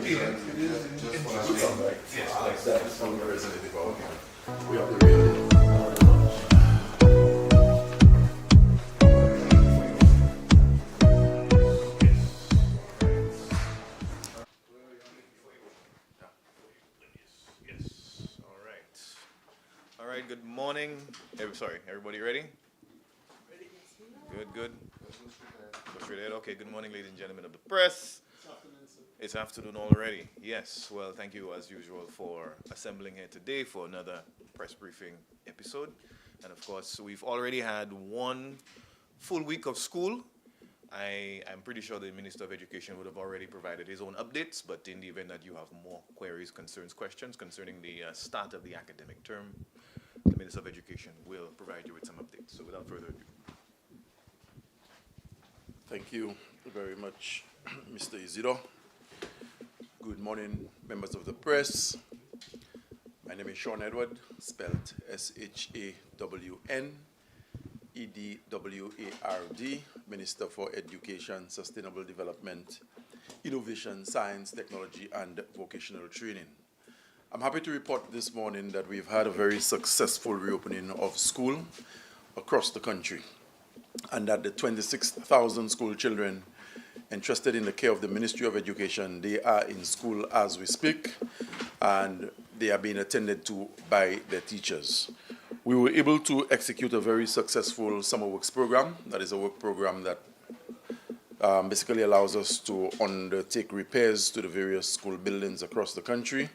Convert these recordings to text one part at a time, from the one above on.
Yes, it is Just what I in mean. right? Yes, like that. Some resonated about him. We have the real. Yes. All right. All right. Good morning. Sorry, everybody ready? Good, good. Go straight ahead. Okay. Good morning, ladies and gentlemen of the press. It's afternoon already. Yes. Well, thank you as usual for assembling here today for another press briefing episode. And of course, we've already had one full week of school. I'm pretty sure the Minister of Education would have already provided his own updates, but in the event that you have more queries, concerns, questions concerning the start of the academic term, the Minister of Education will provide you with some updates. So without further ado. Thank you very much, Mr. Isidore. Good morning, members of the press. My name is Sean Edward, spelled SHAWN-EDWARD, Minister for Education, Sustainable Development, Innovation, Science, Technology, and Vocational Training. I'm happy to report this morning that we've had a very successful reopening of school across the country, and that the 26,000 school children entrusted in the care of the Ministry of Education, they are in school as we speak, and they are being attended to by their teachers. We were able to execute a very successful summer works program. That is a work program that basically allows us to undertake repairs to the various school buildings across the country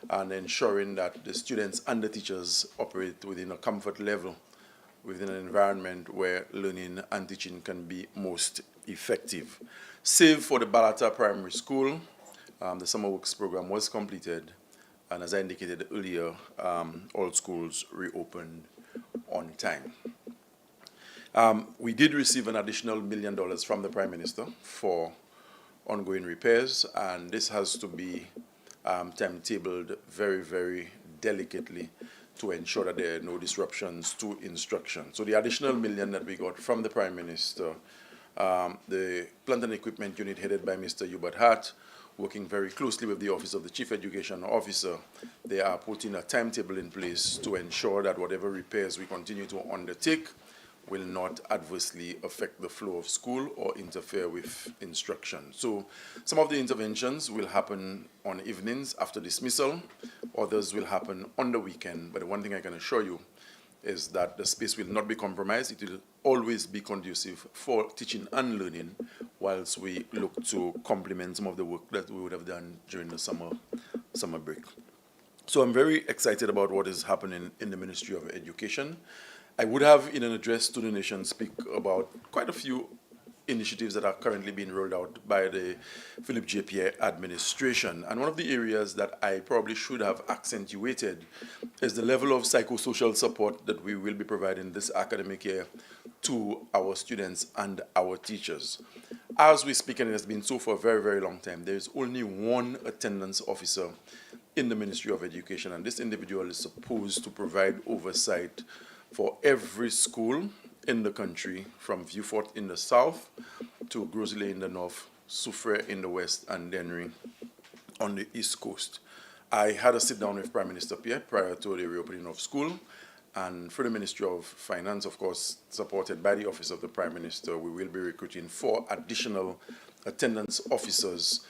and ensuring that the students and the teachers operate within a comfort level, within an environment where learning and teaching can be most effective. Save for the Balata Primary School, the summer works program was completed, and as I indicated earlier, all schools reopened on time. We did receive an additional $1 million from the Prime Minister for ongoing repairs, and this has to be timetabled very, very delicately to ensure that there are no disruptions to instruction. So the additional $1 million that we got from the Prime Minister, the Plant and Equipment Unit headed by Mr. Hubert Hart, working very closely with the Office of the Chief Education Officer, they are putting a timetable in place to ensure that whatever repairs we continue to undertake will not adversely affect the flow of school or interfere with instruction. So some of the interventions will happen on evenings after dismissal, others will happen on the weekend, but the one thing I can assure you is that the space will not be compromised. It will always be conducive for teaching and learning whilst we look to complement some of the work that we would have done during the summer break. So I'm very excited about what is happening in the Ministry of Education. I would have, in an address to the nation, speak about quite a few initiatives that are currently being rolled out by the Philip J. Pierre administration. And one of the areas that I probably should have accentuated is the level of psychosocial support that we will be providing this academic year to our students and our teachers. As we speak, and it has been so for a very, very long time, there is only one attendance officer in the Ministry of Education, and this individual is supposed to provide oversight for every school in the country, from Vieux-Fort in the south to Grosley in the north, Soufrière in the west, and Dennery on the east coast. I had a sit down with Prime Minister Pierre prior to the reopening of school, and through the Ministry of Finance, of course, supported by the Office of the Prime Minister, we will be recruiting 4 additional attendance officers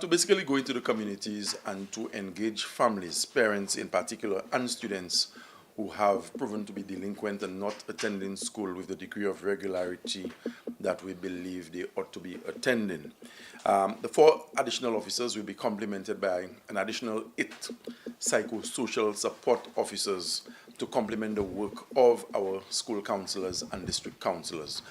to basically go into the communities and to engage families, parents in particular, and students who have proven to be delinquent and not attending school with the degree of regularity that we believe they ought to be attending. The 4 additional officers will be complemented by an additional 8 psychosocial support officers to complement the work of our school counselors and district counselors.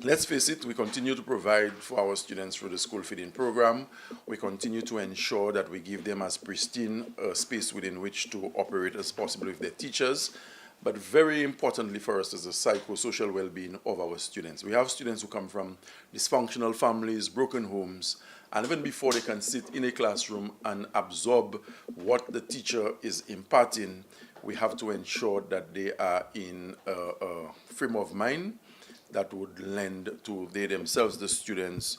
Let's face it, we continue to provide for our students through the school feeding program. We continue to ensure that we give them as pristine a space within which to operate as possible with their teachers. But very importantly for us is the psychosocial well-being of our students. We have students who come from dysfunctional families, broken homes, and even before they can sit in a classroom and absorb what the teacher is imparting, we have to ensure that they are in a frame of mind that would lend to they themselves, the students,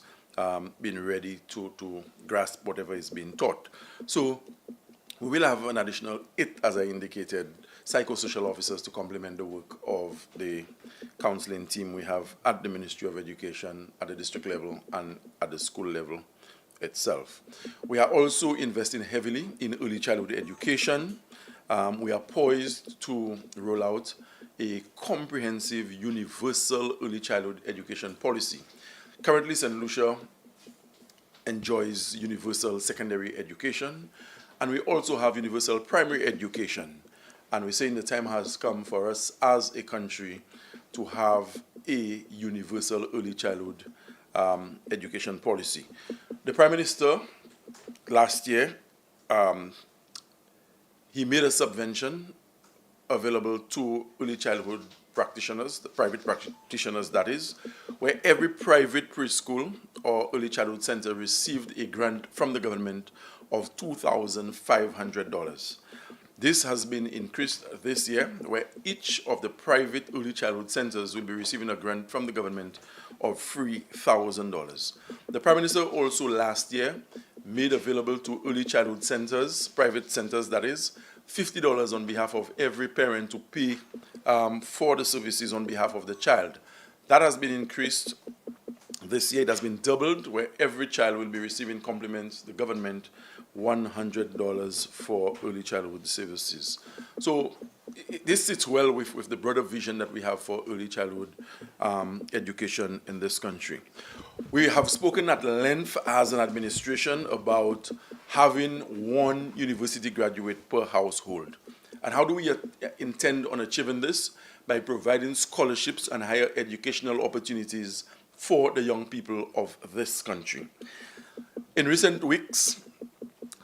being ready to grasp whatever is being taught. So we will have an additional 8, as I indicated, psychosocial officers to complement the work of the counseling team we have at the Ministry of Education, at the district level, and at the school level itself. We are also investing heavily in early childhood education. We are poised to roll out a comprehensive universal early childhood education policy. Currently, St. Lucia enjoys universal secondary education, and we also have universal primary education. And we're saying the time has come for us as a country to have a universal early childhood education policy. The Prime Minister, last year, he made a subvention available to early childhood practitioners, the private practitioners that is, where every private preschool or early childhood center received a grant from the government of $2,500. This has been increased this year, where each of the private early childhood centers will be receiving a grant from the government of $3,000. The Prime Minister also last year made available to early childhood centers, private centers that is, $50 on behalf of every parent to pay for the services on behalf of the child. That has been increased this year. It has been doubled, where every child will be receiving compliments, the government, $100 for early childhood services. So this sits well with the broader vision that we have for early childhood education in this country. We have spoken at length as an administration about having one university graduate per household. And how do we intend on achieving this? By providing scholarships and higher educational opportunities for the young people of this country. In recent weeks,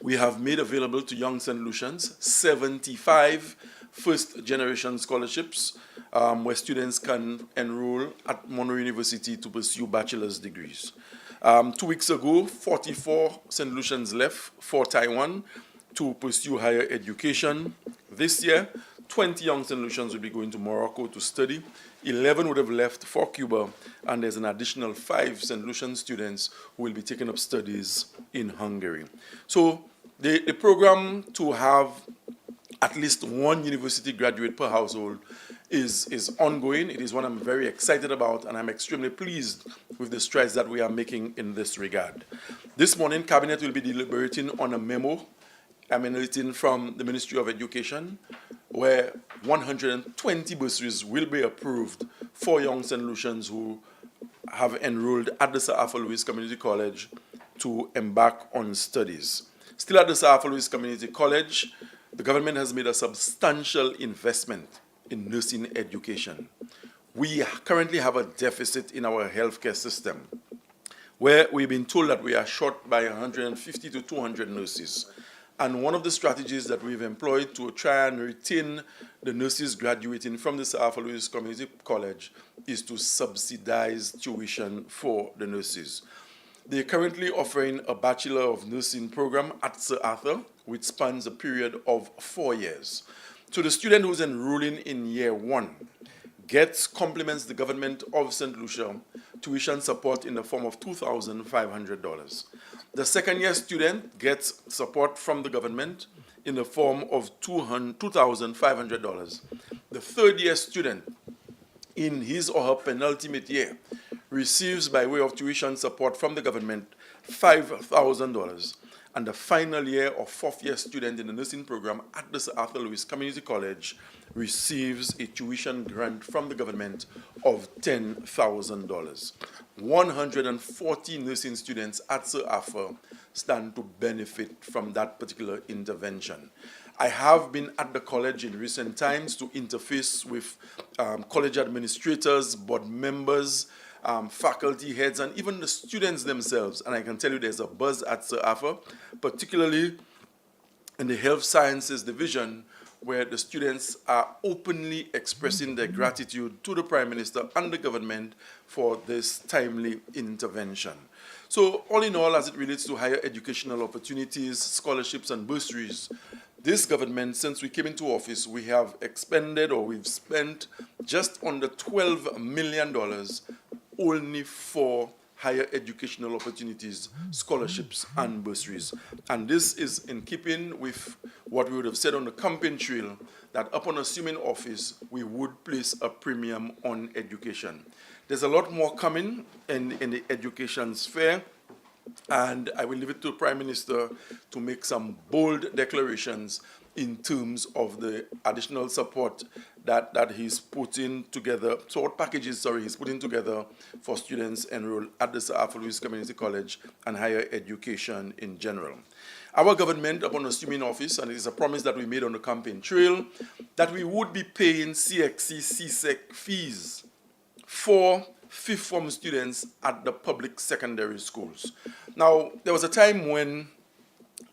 we have made available to young St. Lucians 75 first-generation scholarships where students can enroll at Monroe University to pursue bachelor's degrees. 2 weeks ago, 44 St. Lucians left for Taiwan to pursue higher education. This year, 20 young St. Lucians will be going to Morocco to study. 11 would have left for Cuba, and there's an additional 5 St. Lucian students who will be taking up studies in Hungary. So the program to have at least one university graduate per household is ongoing. It is one I'm very excited about, and I'm extremely pleased with the strides that we are making in this regard. This morning, Cabinet will be deliberating on a memo emanating from the Ministry of Education, where 120 bursaries will be approved for young St. Lucians who have enrolled at the Sir Arthur Lewis Community College to embark on studies. Still at the Sir Arthur Lewis Community College, the government has made a substantial investment in nursing education. We currently have a deficit in our healthcare system, where we've been told that we are short by 150 to 200 nurses. And one of the strategies that we've employed to try and retain the nurses graduating from the Sir Arthur Lewis Community College is to subsidize tuition for the nurses. They're currently offering a Bachelor of Nursing program at Sir Arthur, which spans a period of 4 years. So the student who's enrolling in year 1 complements the government of St. Lucia tuition support in the form of $2,500. The second-year student gets support from the government in the form of $2,500. The third-year student, in his or her penultimate year, receives, by way of tuition support from the government, $5,000. And the final year or fourth-year student in the nursing program at the Sir Arthur Lewis Community College receives a tuition grant from the government of $10,000. 140 nursing students at Sir Arthur stand to benefit from that particular intervention. I have been at the college in recent times to interface with college administrators, board members, faculty heads, and even the students themselves. And I can tell you there's a buzz at Sir Arthur, particularly in the health sciences division, where the students are openly expressing their gratitude to the Prime Minister and the government for this timely intervention. So all in all, as it relates to higher educational opportunities, scholarships, and bursaries, this government, since we came into office, we have expended, or we've spent just under $12 million only for higher educational opportunities, scholarships, and bursaries. And this is in keeping with what we would have said on the campaign trail, that upon assuming office, we would place a premium on education. There's a lot more coming in the education sphere, and I will leave it to the Prime Minister to make some bold declarations in terms of the additional support that he's putting together, support packages, he's putting together for students enrolled at the Sir Arthur Lewis Community College and higher education in general. Our government, upon assuming office, and it is a promise that we made on the campaign trail, that we would be paying CXC, CSEC fees for fifth form students at the public secondary schools. Now, there was a time when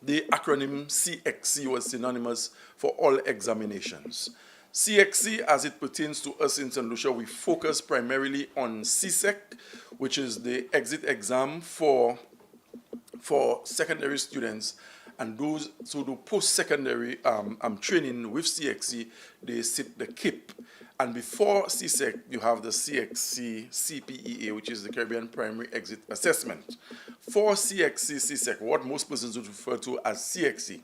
the acronym CXC was synonymous for all examinations. CXC, as it pertains to us in St. Lucia, we focus primarily on CSEC, which is the exit exam for secondary students, and those who do post-secondary training with CXC, they sit the KIP. And before CSEC, you have the CXC CPEA, which is the Caribbean Primary Exit Assessment. For CXC CSEC, what most persons would refer to as CXC,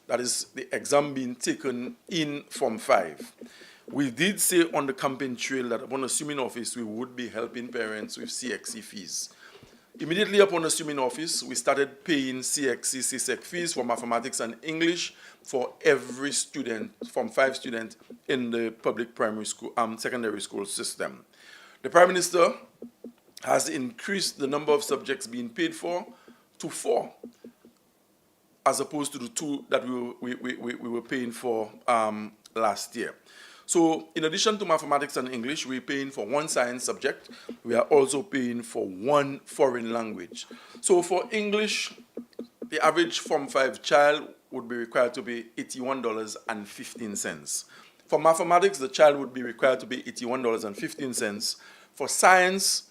that is the exam being taken in Form 5. We did say on the campaign trail that upon assuming office, we would be helping parents with CXC fees. Immediately upon assuming office, we started paying CXC CSEC fees for mathematics and English for every student, Form 5 student in the public primary school, secondary school system. The Prime Minister has increased the number of subjects being paid for to 4, as opposed to the 2 that we were paying for last year. So in addition to mathematics and English, we're paying for 1 science subject. We are also paying for 1 foreign language. So for English, the average Form 5 child would be required to pay $81.15. For mathematics, the child would be required to pay $81.15. For science,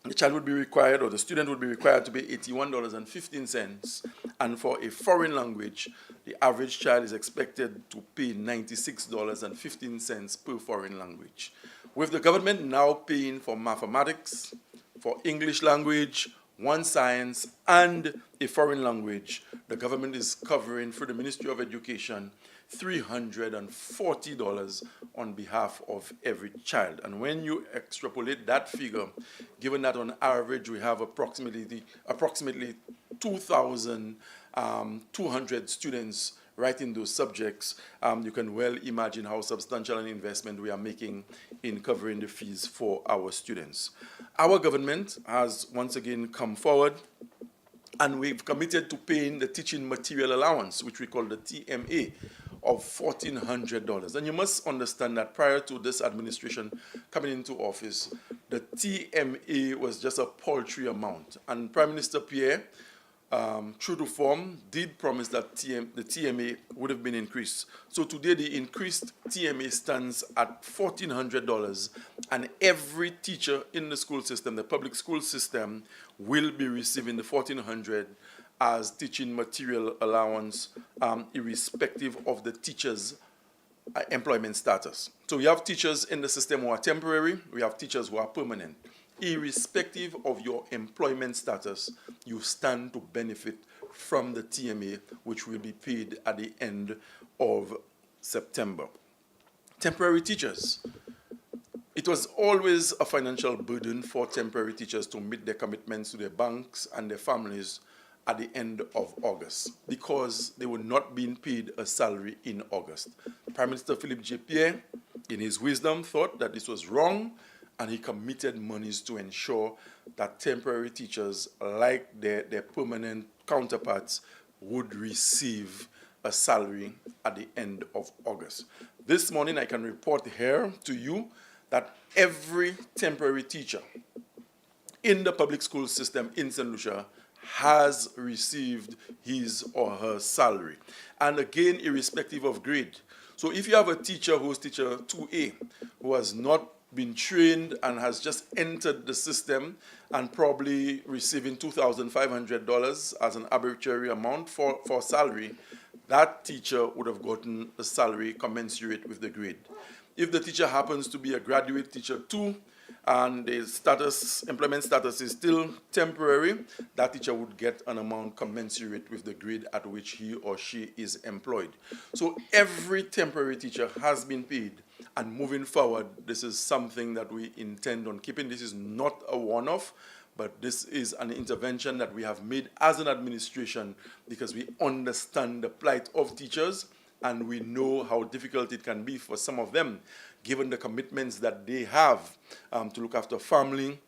the child would be required, or the student would be required to pay $81.15. And for a foreign language, the average child is expected to pay $96.15 per foreign language. With the government now paying for mathematics, for English language, 1 science, and a foreign language, the government is covering, through the Ministry of Education, $340 on behalf of every child. And when you extrapolate that figure, given that on average we have approximately 2,200 students writing those subjects, you can well imagine how substantial an investment we are making in covering the fees for our students. Our government has once again come forward, and we've committed to paying the teaching material allowance, which we call the TMA, of $1,400. And you must understand that prior to this administration coming into office, the TMA was just a paltry amount. And Prime Minister Pierre, true to form, did promise that the TMA would have been increased. So today the increased TMA stands at $1,400, and every teacher in the school system, the public school system, will be receiving the $1,400 as teaching material allowance, irrespective of the teacher's employment status. So we have teachers in the system who are temporary, we have teachers who are permanent. Irrespective of your employment status, you stand to benefit from the TMA, which will be paid at the end of September. Temporary teachers. It was always a financial burden for temporary teachers to meet their commitments to their banks and their families at the end of August, because they were not being paid a salary in August. Prime Minister Philippe J. Pierre, in his wisdom, thought that this was wrong, and he committed monies to ensure that temporary teachers, like their permanent counterparts, would receive a salary at the end of August. This morning, I can report here to you that every temporary teacher in the public school system in St. Lucia has received his or her salary. And again, irrespective of grade. So if you have a teacher who's teacher 2A, who has not been trained and has just entered the system and probably receiving $2,500 as an arbitrary amount for salary, that teacher would have gotten a salary commensurate with the grade. If the teacher happens to be a graduate teacher 2, and the employment status is still temporary, that teacher would get an amount commensurate with the grade at which he or she is employed. So every temporary teacher has been paid, and moving forward, this is something that we intend on keeping. This is not a one-off, but this is an intervention that we have made as an administration because we understand the plight of teachers, and we know how difficult it can be for some of them, given the commitments that they have to look after family,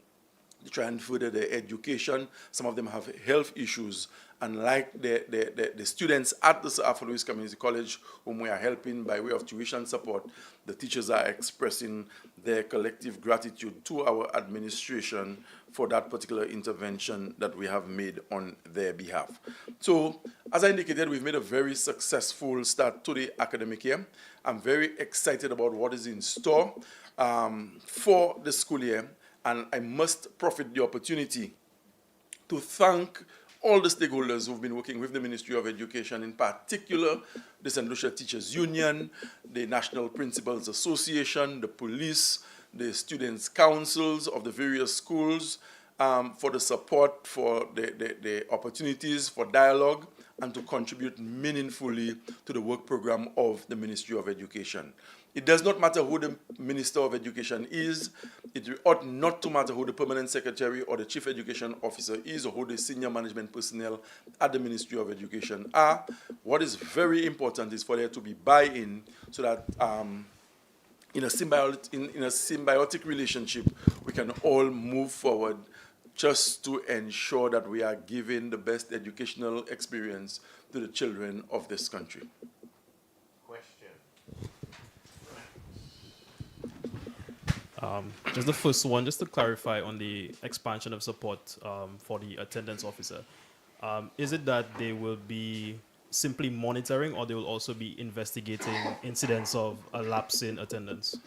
to try and further their education. Some of them have health issues. And like the students at the Sir Arthur Lewis Community College, whom we are helping by way of tuition support, the teachers are expressing their collective gratitude to our administration for that particular intervention that we have made on their behalf. So, as I indicated, we've made a very successful start to the academic year. I'm very excited about what is in store for the school year, and I must profit the opportunity to thank all the stakeholders who've been working with the Ministry of Education, in particular the St. Lucia Teachers Union, the National Principals Association, the police, the students' councils of the various schools, for the support, for the opportunities for dialogue, and to contribute meaningfully to the work program of the Ministry of Education. It does not matter who the Minister of Education is. It ought not to matter who the Permanent Secretary or the Chief Education Officer is, or who the senior management personnel at the Ministry of Education are. What is very important is for there to be buy-in so that in a symbiotic relationship, we can all move forward just to ensure that we are giving the best educational experience to the children of this country. Just the first one, just to clarify on the expansion of support for the attendance officer. Is it that they will be simply monitoring, or they will also be investigating incidents of a lapse in attendance?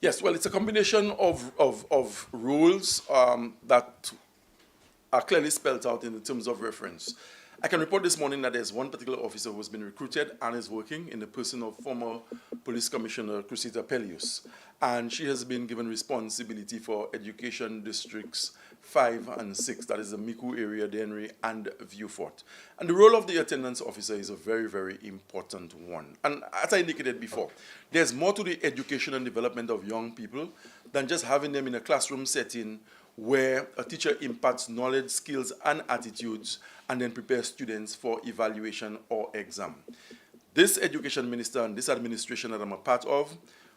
Yes, well, it's a combination of rules that are clearly spelled out in the terms of reference. I can report this morning that there's one particular officer who has been recruited and is working in the person of former Police Commissioner Cressida Pellius. And she has been given responsibility for education districts 5 and 6, that is the Miku area, Dennery, and Viewfort. And the role of the attendance officer is a very, very important one. And as I indicated before, there's more to the education and development of young people than just having them in a classroom setting where a teacher imparts knowledge, skills, and attitudes, and then prepares students for evaluation or exam. This education minister and this administration that I'm a part of,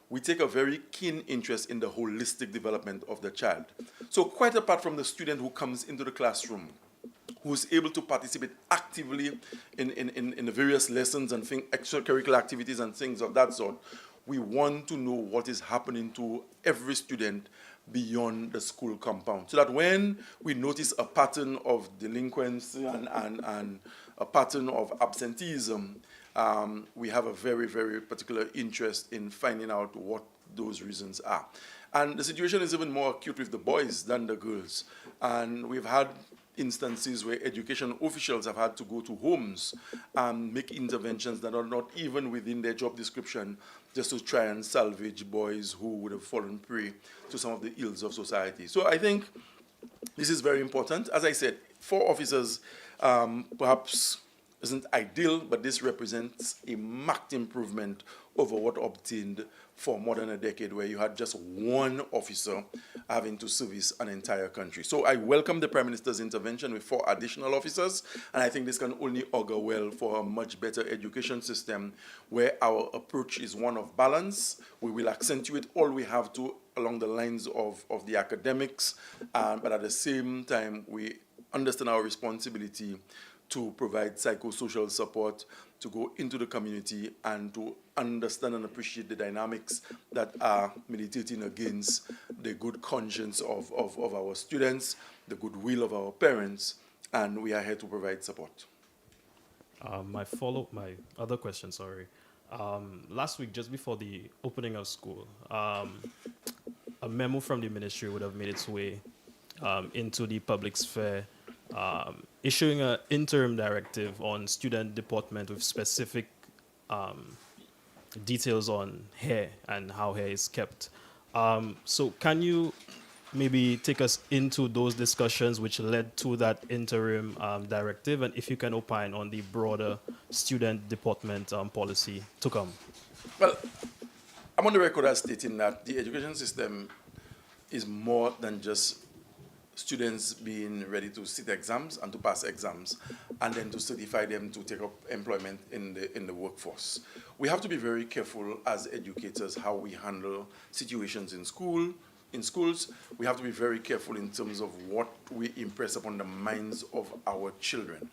we take a very keen interest in the holistic development of the child. So quite apart from the student who comes into the classroom, who's able to participate actively in the various lessons and extracurricular activities and things of that sort, we want to know what is happening to every student beyond the school compound, so that when we notice a pattern of delinquency and a pattern of absenteeism, we have a very, very particular interest in finding out what those reasons are. And the situation is even more acute with the boys than the girls. And we've had instances where education officials have had to go to homes and make interventions that are not even within their job description, just to try and salvage boys who would have fallen prey to some of the ills of society. So I think this is very important. As I said, 4 officers perhaps isn't ideal, but this represents a marked improvement over what obtained for more than a decade, where you had just one officer having to service an entire country. So I welcome the Prime Minister's intervention with 4 additional officers, and I think this can only augur well for a much better education system where our approach is one of balance. We will accentuate all we have to along the lines of the academics, but at the same time, we understand our responsibility to provide psychosocial support, to go into the community and to understand and appreciate the dynamics that are militating against the good conscience of our students, the goodwill of our parents, and we are here to provide support. My other question, sorry. Last week, just before the opening of school, a memo from the ministry would have made its way into the public sphere, issuing an interim directive on student deportment with specific details on hair and how hair is kept. So can you maybe take us into those discussions which led to that interim directive, and if you can opine on the broader student deportment policy to come. Well, I'm on the record as stating that the education system is more than just students being ready to sit exams and to pass exams and then to certify them to take up employment in the workforce. We have to be very careful as educators how we handle situations in schools. We have to be very careful in terms of what we impress upon the minds of our children.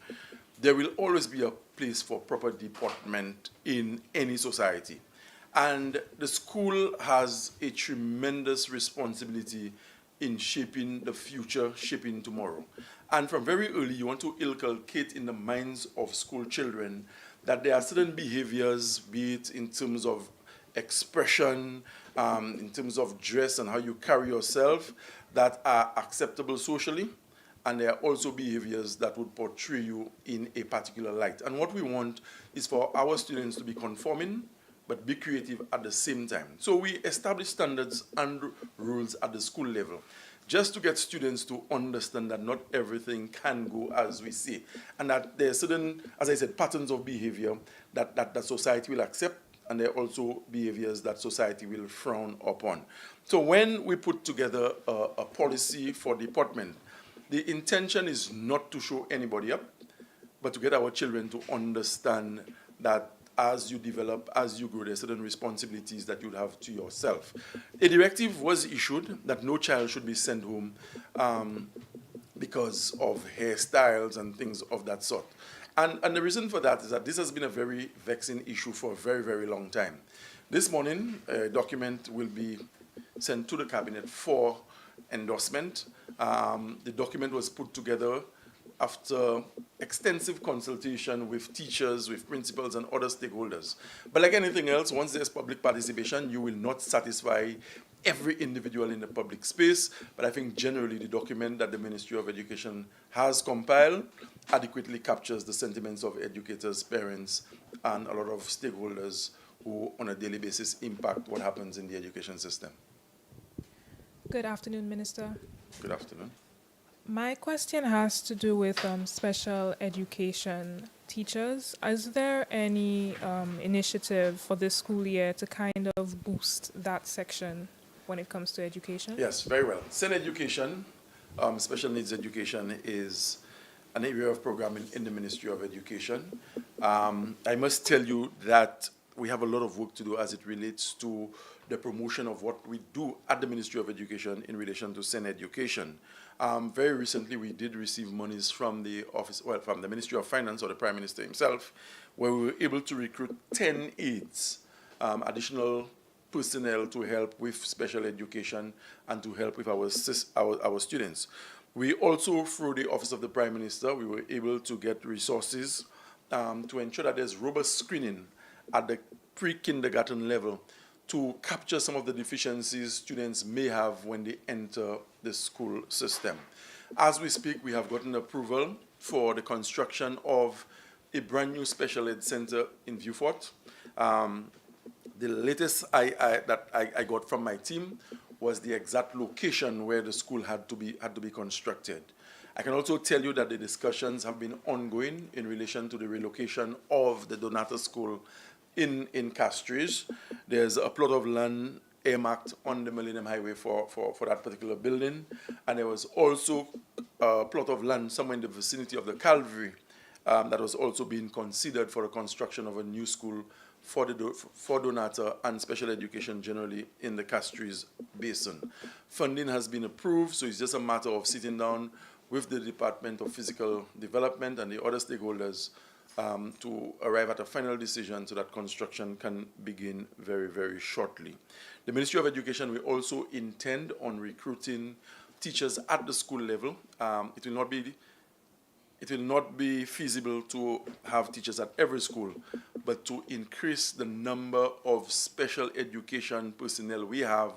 There will always be a place for proper deportment in any society. And the school has a tremendous responsibility in shaping the future, shaping tomorrow. And from very early, you want to inculcate in the minds of school children that there are certain behaviors, be it in terms of expression, in terms of dress and how you carry yourself, that are acceptable socially. And there are also behaviors that would portray you in a particular light. And what we want is for our students to be conforming, but be creative at the same time. So we establish standards and rules at the school level, just to get students to understand that not everything can go as we say, and that there are certain, as I said, patterns of behavior that society will accept, and there are also behaviors that society will frown upon. So when we put together a policy for deportment, the intention is not to show anybody up, but to get our children to understand that as you develop, as you grow, there are certain responsibilities that you have to yourself. A directive was issued that no child should be sent home because of hairstyles and things of that sort. And the reason for that is that this has been a very vexing issue for a very, very long time. This morning, a document will be sent to the cabinet for endorsement. The document was put together after extensive consultation with teachers, with principals, and other stakeholders. But like anything else, once there's public participation, you will not satisfy every individual in the public space. But I think generally the document that the Ministry of Education has compiled adequately captures the sentiments of educators, parents, and a lot of stakeholders who on a daily basis impact what happens in the education system. Good afternoon, Minister. Good afternoon. My question has to do with special education teachers. Is there any initiative for this school year to kind of boost that section when it comes to education? Yes, very well. SEN education, special needs education, is an area of programming in the Ministry of Education. I must tell you that we have a lot of work to do as it relates to the promotion of what we do at the Ministry of Education in relation to SEN education. Very recently, we did receive monies from the office, well, from the Ministry of Finance or the Prime Minister himself, where we were able to recruit 10 aides, additional personnel to help with special education and to help with our students. We also, through the Office of the Prime Minister, we were able to get resources to ensure that there's robust screening at the pre-kindergarten level to capture some of the deficiencies students may have when they enter the school system. As we speak, we have gotten approval for the construction of a brand new special ed center in Vieux-Fort. The latest that I got from my team was the exact location where the school had to be constructed. I can also tell you that the discussions have been ongoing in relation to the relocation of the Donata School in Castries. There's a plot of land earmarked on the Millennium Highway for that particular building. And there was also a plot of land somewhere in the vicinity of the Calvary that was also being considered for the construction of a new school for Donata and special education generally in the Castries Basin. Funding has been approved, so it's just a matter of sitting down with the Department of Physical Development and the other stakeholders to arrive at a final decision so that construction can begin very, very shortly. The Ministry of Education will also intend on recruiting teachers at the school level. It will not be feasible to have teachers at every school, but to increase the number of special education personnel we have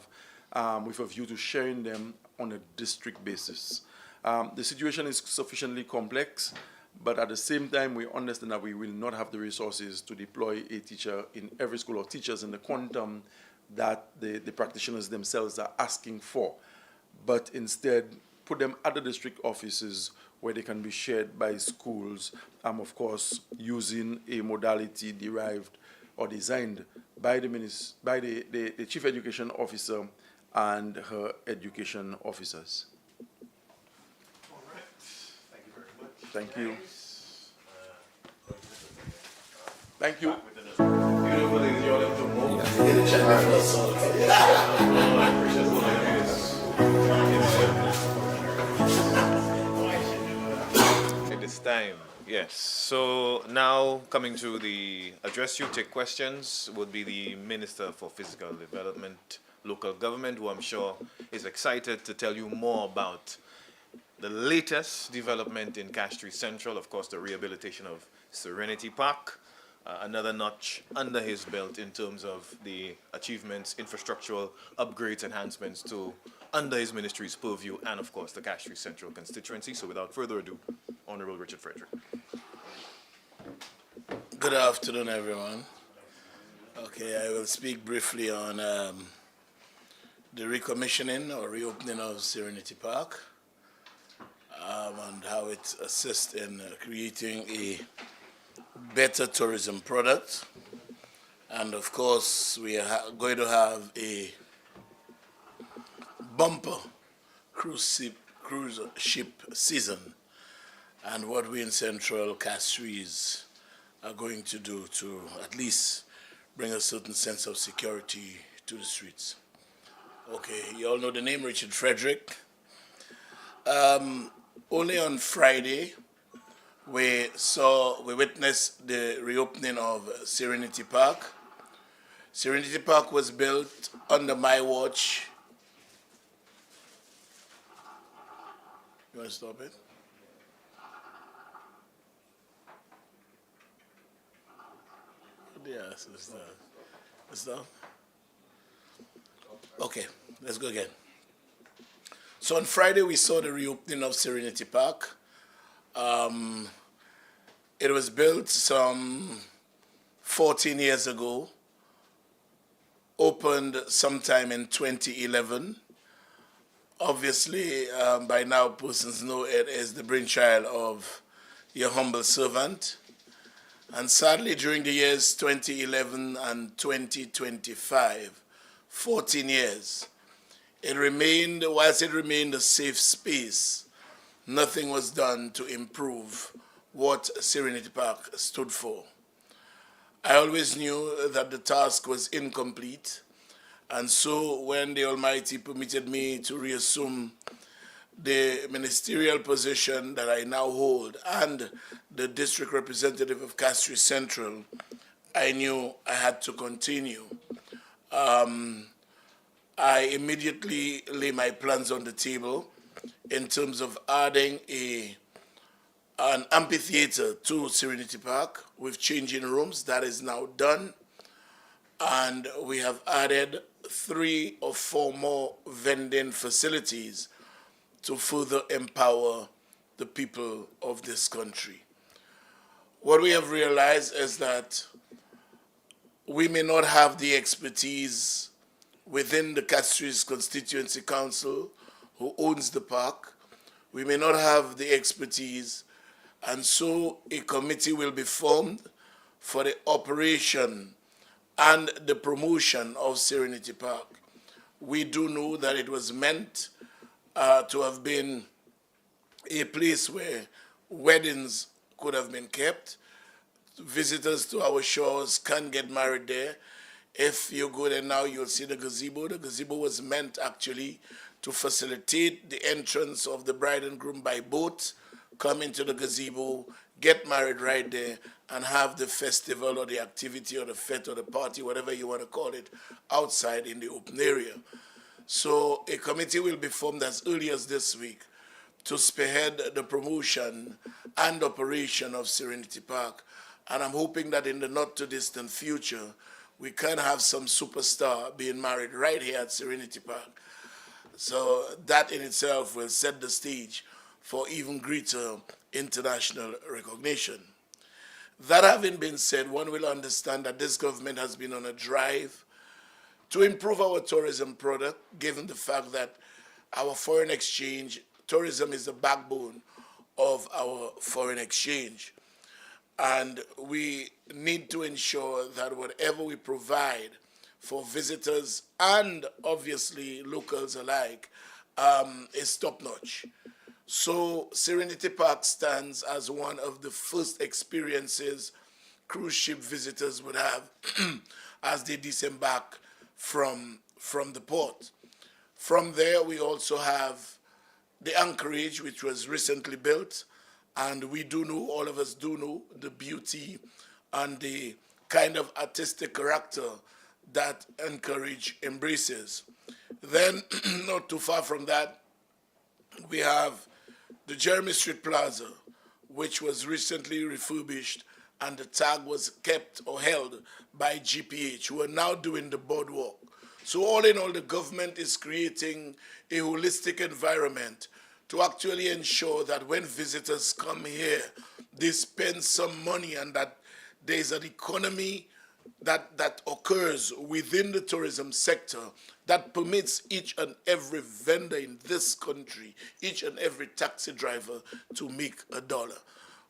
with a view to sharing them on a district basis. The situation is sufficiently complex, but at the same time, we understand that we will not have the resources to deploy a teacher in every school or teachers in the quantum that the practitioners themselves are asking for. but instead put them at the district offices where they can be shared by schools, of course, using a modality derived or designed by the Chief Education Officer and her education officers. All right. Thank you very much. Thank you. Nice. Thank you. Beautiful ladies, you all have to move. At this time, yes. So now coming to the address you, take questions, would be the Minister for Physical Development, Local Government, who I'm sure is excited to tell you more about the latest development in Castries Central, of course, the rehabilitation of Serenity Park, another notch under his belt in terms of the achievements, infrastructural upgrades, enhancements to under his ministry's purview, and of course the Castries Central constituency. So without further ado, Honorable Richard Frederick. Good afternoon, everyone. Okay, I will speak briefly on the recommissioning or reopening of Serenity Park and how it assists in creating a better tourism product. And of course, we are going to have a bumper cruise ship season, and what we in Central Castries are going to do to at least bring a certain sense of security to the streets. Okay, you all know the name, Richard Frederick. Only on Friday, we witnessed the reopening of Serenity Park. Serenity Park was built under my watch. You want to stop it? Yes, it's done. Okay, let's go again. So on Friday, we saw the reopening of Serenity Park. It was built some 14 years ago, opened sometime in 2011. Obviously, by now, persons know it is the brainchild of your humble servant. And sadly, during the years 2011 and 2025, 14 years, whilst it remained a safe space, nothing was done to improve what Serenity Park stood for. I always knew that the task was incomplete, and so when the Almighty permitted me to reassume the ministerial position that I now hold and the district representative of Castries Central, I knew I had to continue. I immediately lay my plans on the table in terms of adding an amphitheater to Serenity Park with changing rooms. That is now done. And we have added 3 or 4 more vending facilities to further empower the people of this country. What we have realized is that we may not have the expertise within the Castries Constituency Council, who owns the park. We may not have the expertise, and so a committee will be formed for the operation and the promotion of Serenity Park. We do know that it was meant to have been a place where weddings could have been kept. Visitors to our shores can get married there. If you go there now, you'll see the gazebo. The gazebo was meant actually to facilitate the entrance of the bride and groom by boat, come into the gazebo, get married right there, and have the festival or the activity or the fete or the party, whatever you want to call it, outside in the open area. So a committee will be formed as early as this week to spearhead the promotion and operation of Serenity Park. And I'm hoping that in the not-too-distant future, we can have some superstar being married right here at Serenity Park. So that in itself will set the stage for even greater international recognition. That having been said, one will understand that this government has been on a drive to improve our tourism product, given the fact that our foreign exchange. Tourism is the backbone of our foreign exchange. And we need to ensure that whatever we provide for visitors and obviously locals alike is top notch. So Serenity Park stands as one of the first experiences cruise ship visitors would have as they disembark from the port. From there, we also have the anchorage, which was recently built, and we do know, all of us do know, the beauty and the kind of artistic character that anchorage embraces. Then, not too far from that, we have the Jeremy Street Plaza, which was recently refurbished, and the tag was kept or held by GPH, who are now doing the boardwalk. So all in all, the government is creating a holistic environment to actually ensure that when visitors come here, they spend some money and that there's an economy that occurs within the tourism sector that permits each and every vendor in this country, each and every taxi driver to make a dollar.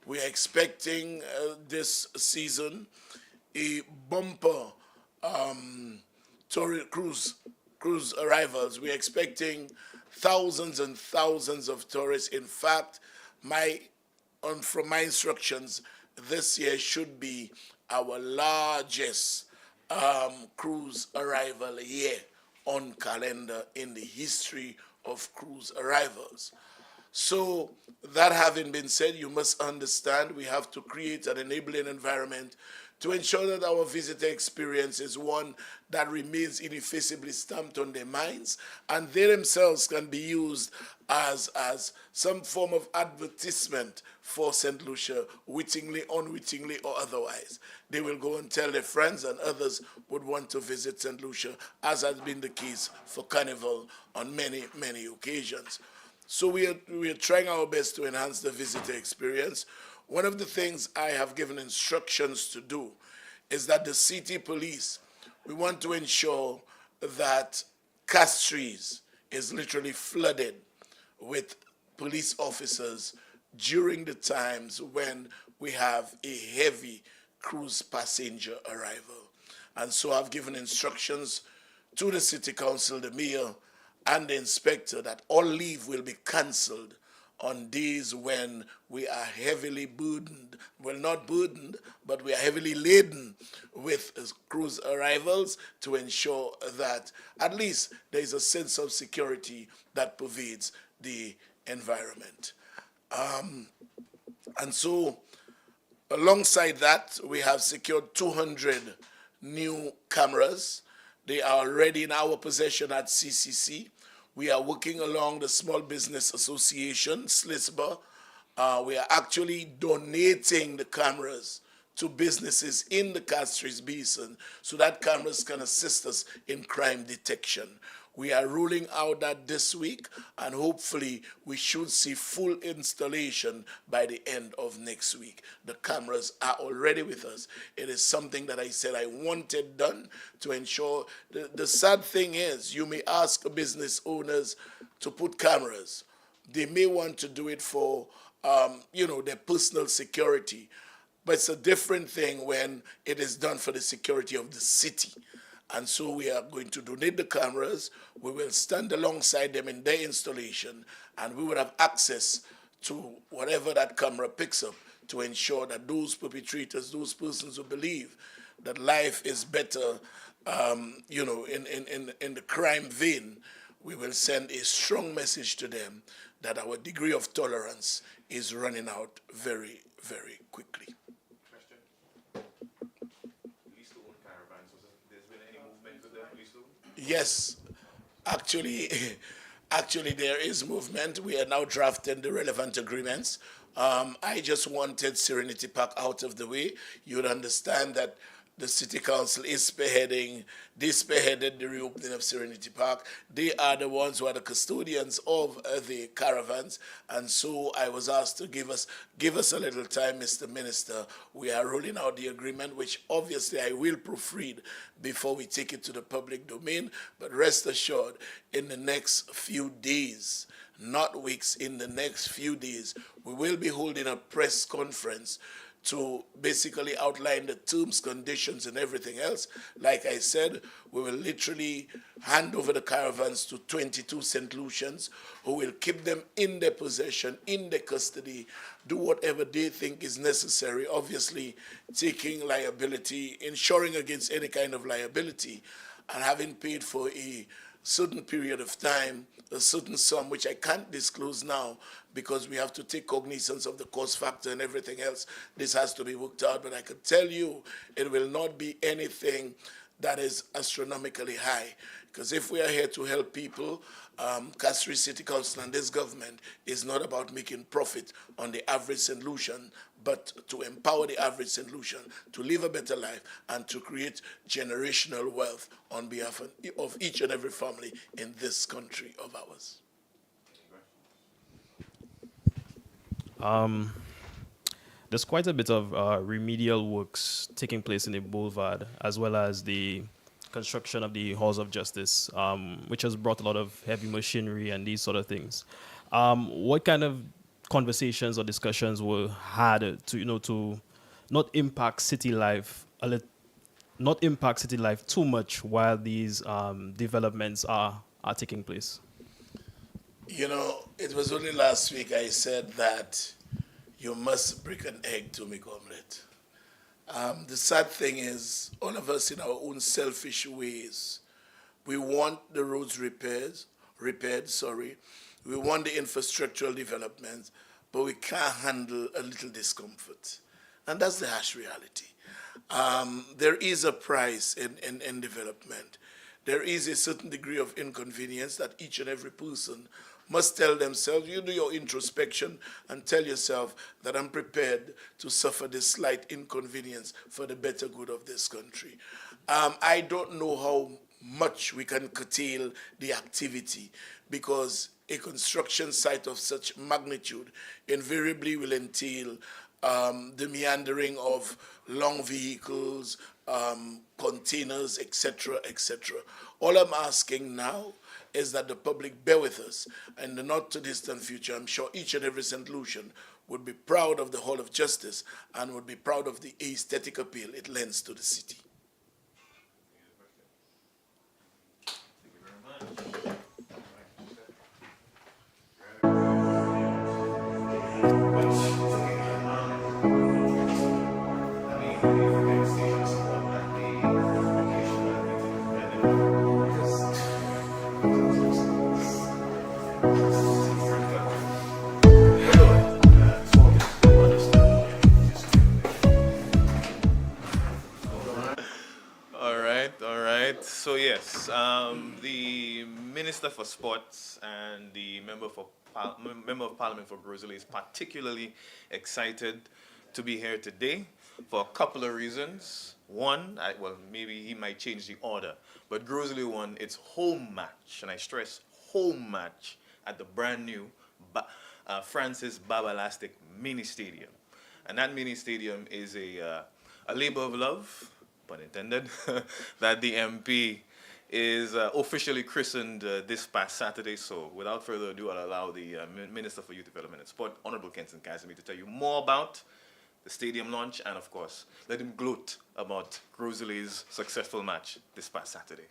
We are expecting this season a bumper cruise arrivals. We're expecting thousands and thousands of tourists. In fact, from my instructions, this year should be our largest cruise arrival year on calendar in the history of cruise arrivals. So that having been said, you must understand we have to create an enabling environment to ensure that our visitor experience is one that remains ineffaceably stamped on their minds, and they themselves can be used as some form of advertisement for St. Lucia, wittingly, unwittingly, or otherwise. They will go and tell their friends, and others would want to visit St. Lucia, as has been the case for Carnival on many, many occasions. So we are trying our best to enhance the visitor experience. One of the things I have given instructions to do is that the city police, we want to ensure that Castries is literally flooded with police officers during the times when we have a heavy cruise passenger arrival. And so I've given instructions to the city council, the mayor, and the inspector that all leave will be cancelled on days when we are heavily burdened, well, not burdened, but we are heavily laden with cruise arrivals, to ensure that at least there is a sense of security that pervades the environment. And so alongside that, we have secured 200 new cameras. They are already in our possession at CCC. We are working along the Small Business Association, SLISBA. We are actually donating the cameras to businesses in the Castries Basin so that cameras can assist us in crime detection. We are rolling out that this week, and hopefully we should see full installation by the end of next week. The cameras are already with us. It is something that I said I wanted done to ensure. The sad thing is, you may ask business owners to put cameras. They may want to do it for their personal security, but it's a different thing when it is done for the security of the city. And so we are going to donate the cameras. We will stand alongside them in their installation, and we will have access to whatever that camera picks up to ensure that those perpetrators, those persons who believe that life is better, in the crime vein, we will send a strong message to them that our degree of tolerance is running out very, very quickly. Yes, actually there is movement. We are now drafting the relevant agreements. I just wanted Serenity Park out of the way. You'd understand that The City Council is spearheading, they spearheaded the reopening of Serenity Park. They are the ones who are the custodians of the caravans. And so I was asked to give us a little time, Mr. Minister. We are rolling out the agreement, which obviously I will proofread before we take it to the public domain. But rest assured, in the next few days, not weeks, in the next few days, we will be holding a press conference to basically outline the terms, conditions, and everything else. Like I said, we will literally hand over the caravans to 22 St. Lucians who will keep them in their possession, in their custody, do whatever they think is necessary, obviously taking liability, ensuring against any kind of liability, and having paid for a certain period of time, a certain sum, which I can't disclose now because we have to take cognizance of the cost factor and everything else. This has to be worked out, but I can tell you it will not be anything that is astronomically high. Because if we are here to help people, Castries City Council and this government is not about making profit on the average St. Lucian, but to empower the average St. Lucian to live a better life and to create generational wealth on behalf of each and every family in this country of ours. There's quite a bit of remedial works taking place in the boulevard, as well as the construction of the halls of justice, which has brought a lot of heavy machinery and these sort of things. What kind of conversations or discussions were had to not impact city life too much while these developments are taking place? You know, it was only last week I said that you must break an egg to make omelette. The sad thing is, all of us in our own selfish ways, we want the roads repaired, we want the infrastructural development, but we can't handle a little discomfort. And that's the harsh reality. There is a price in development. There is a certain degree of inconvenience that each and every person must tell themselves. You do your introspection and tell yourself that I'm prepared to suffer this slight inconvenience for the better good of this country. I don't know how much we can curtail the activity, because a construction site of such magnitude invariably will entail the meandering of long vehicles, containers, etc., etc. All I'm asking now is that the public bear with us. In the not too distant future, I'm sure each and every St. Lucian would be proud of the Hall of Justice and would be proud of the aesthetic appeal it lends to the city. All right. So yes, the Minister for Sports and the Member of Parliament for Grizzly is particularly excited to be here today for a couple of reasons. One, maybe he might change the order, but Grizzly won its home match, and I stress home match, at the brand new Francis Babalastic Mini Stadium. And that mini stadium is a labor of love, pun intended, that the MP is officially christened this past Saturday. So without further ado, I'll allow the Minister for Youth Development and Sport, Honorable Kenson Casimir, to tell you more about the stadium launch and, of course, let him gloat about Grizzlies' successful match this past Saturday.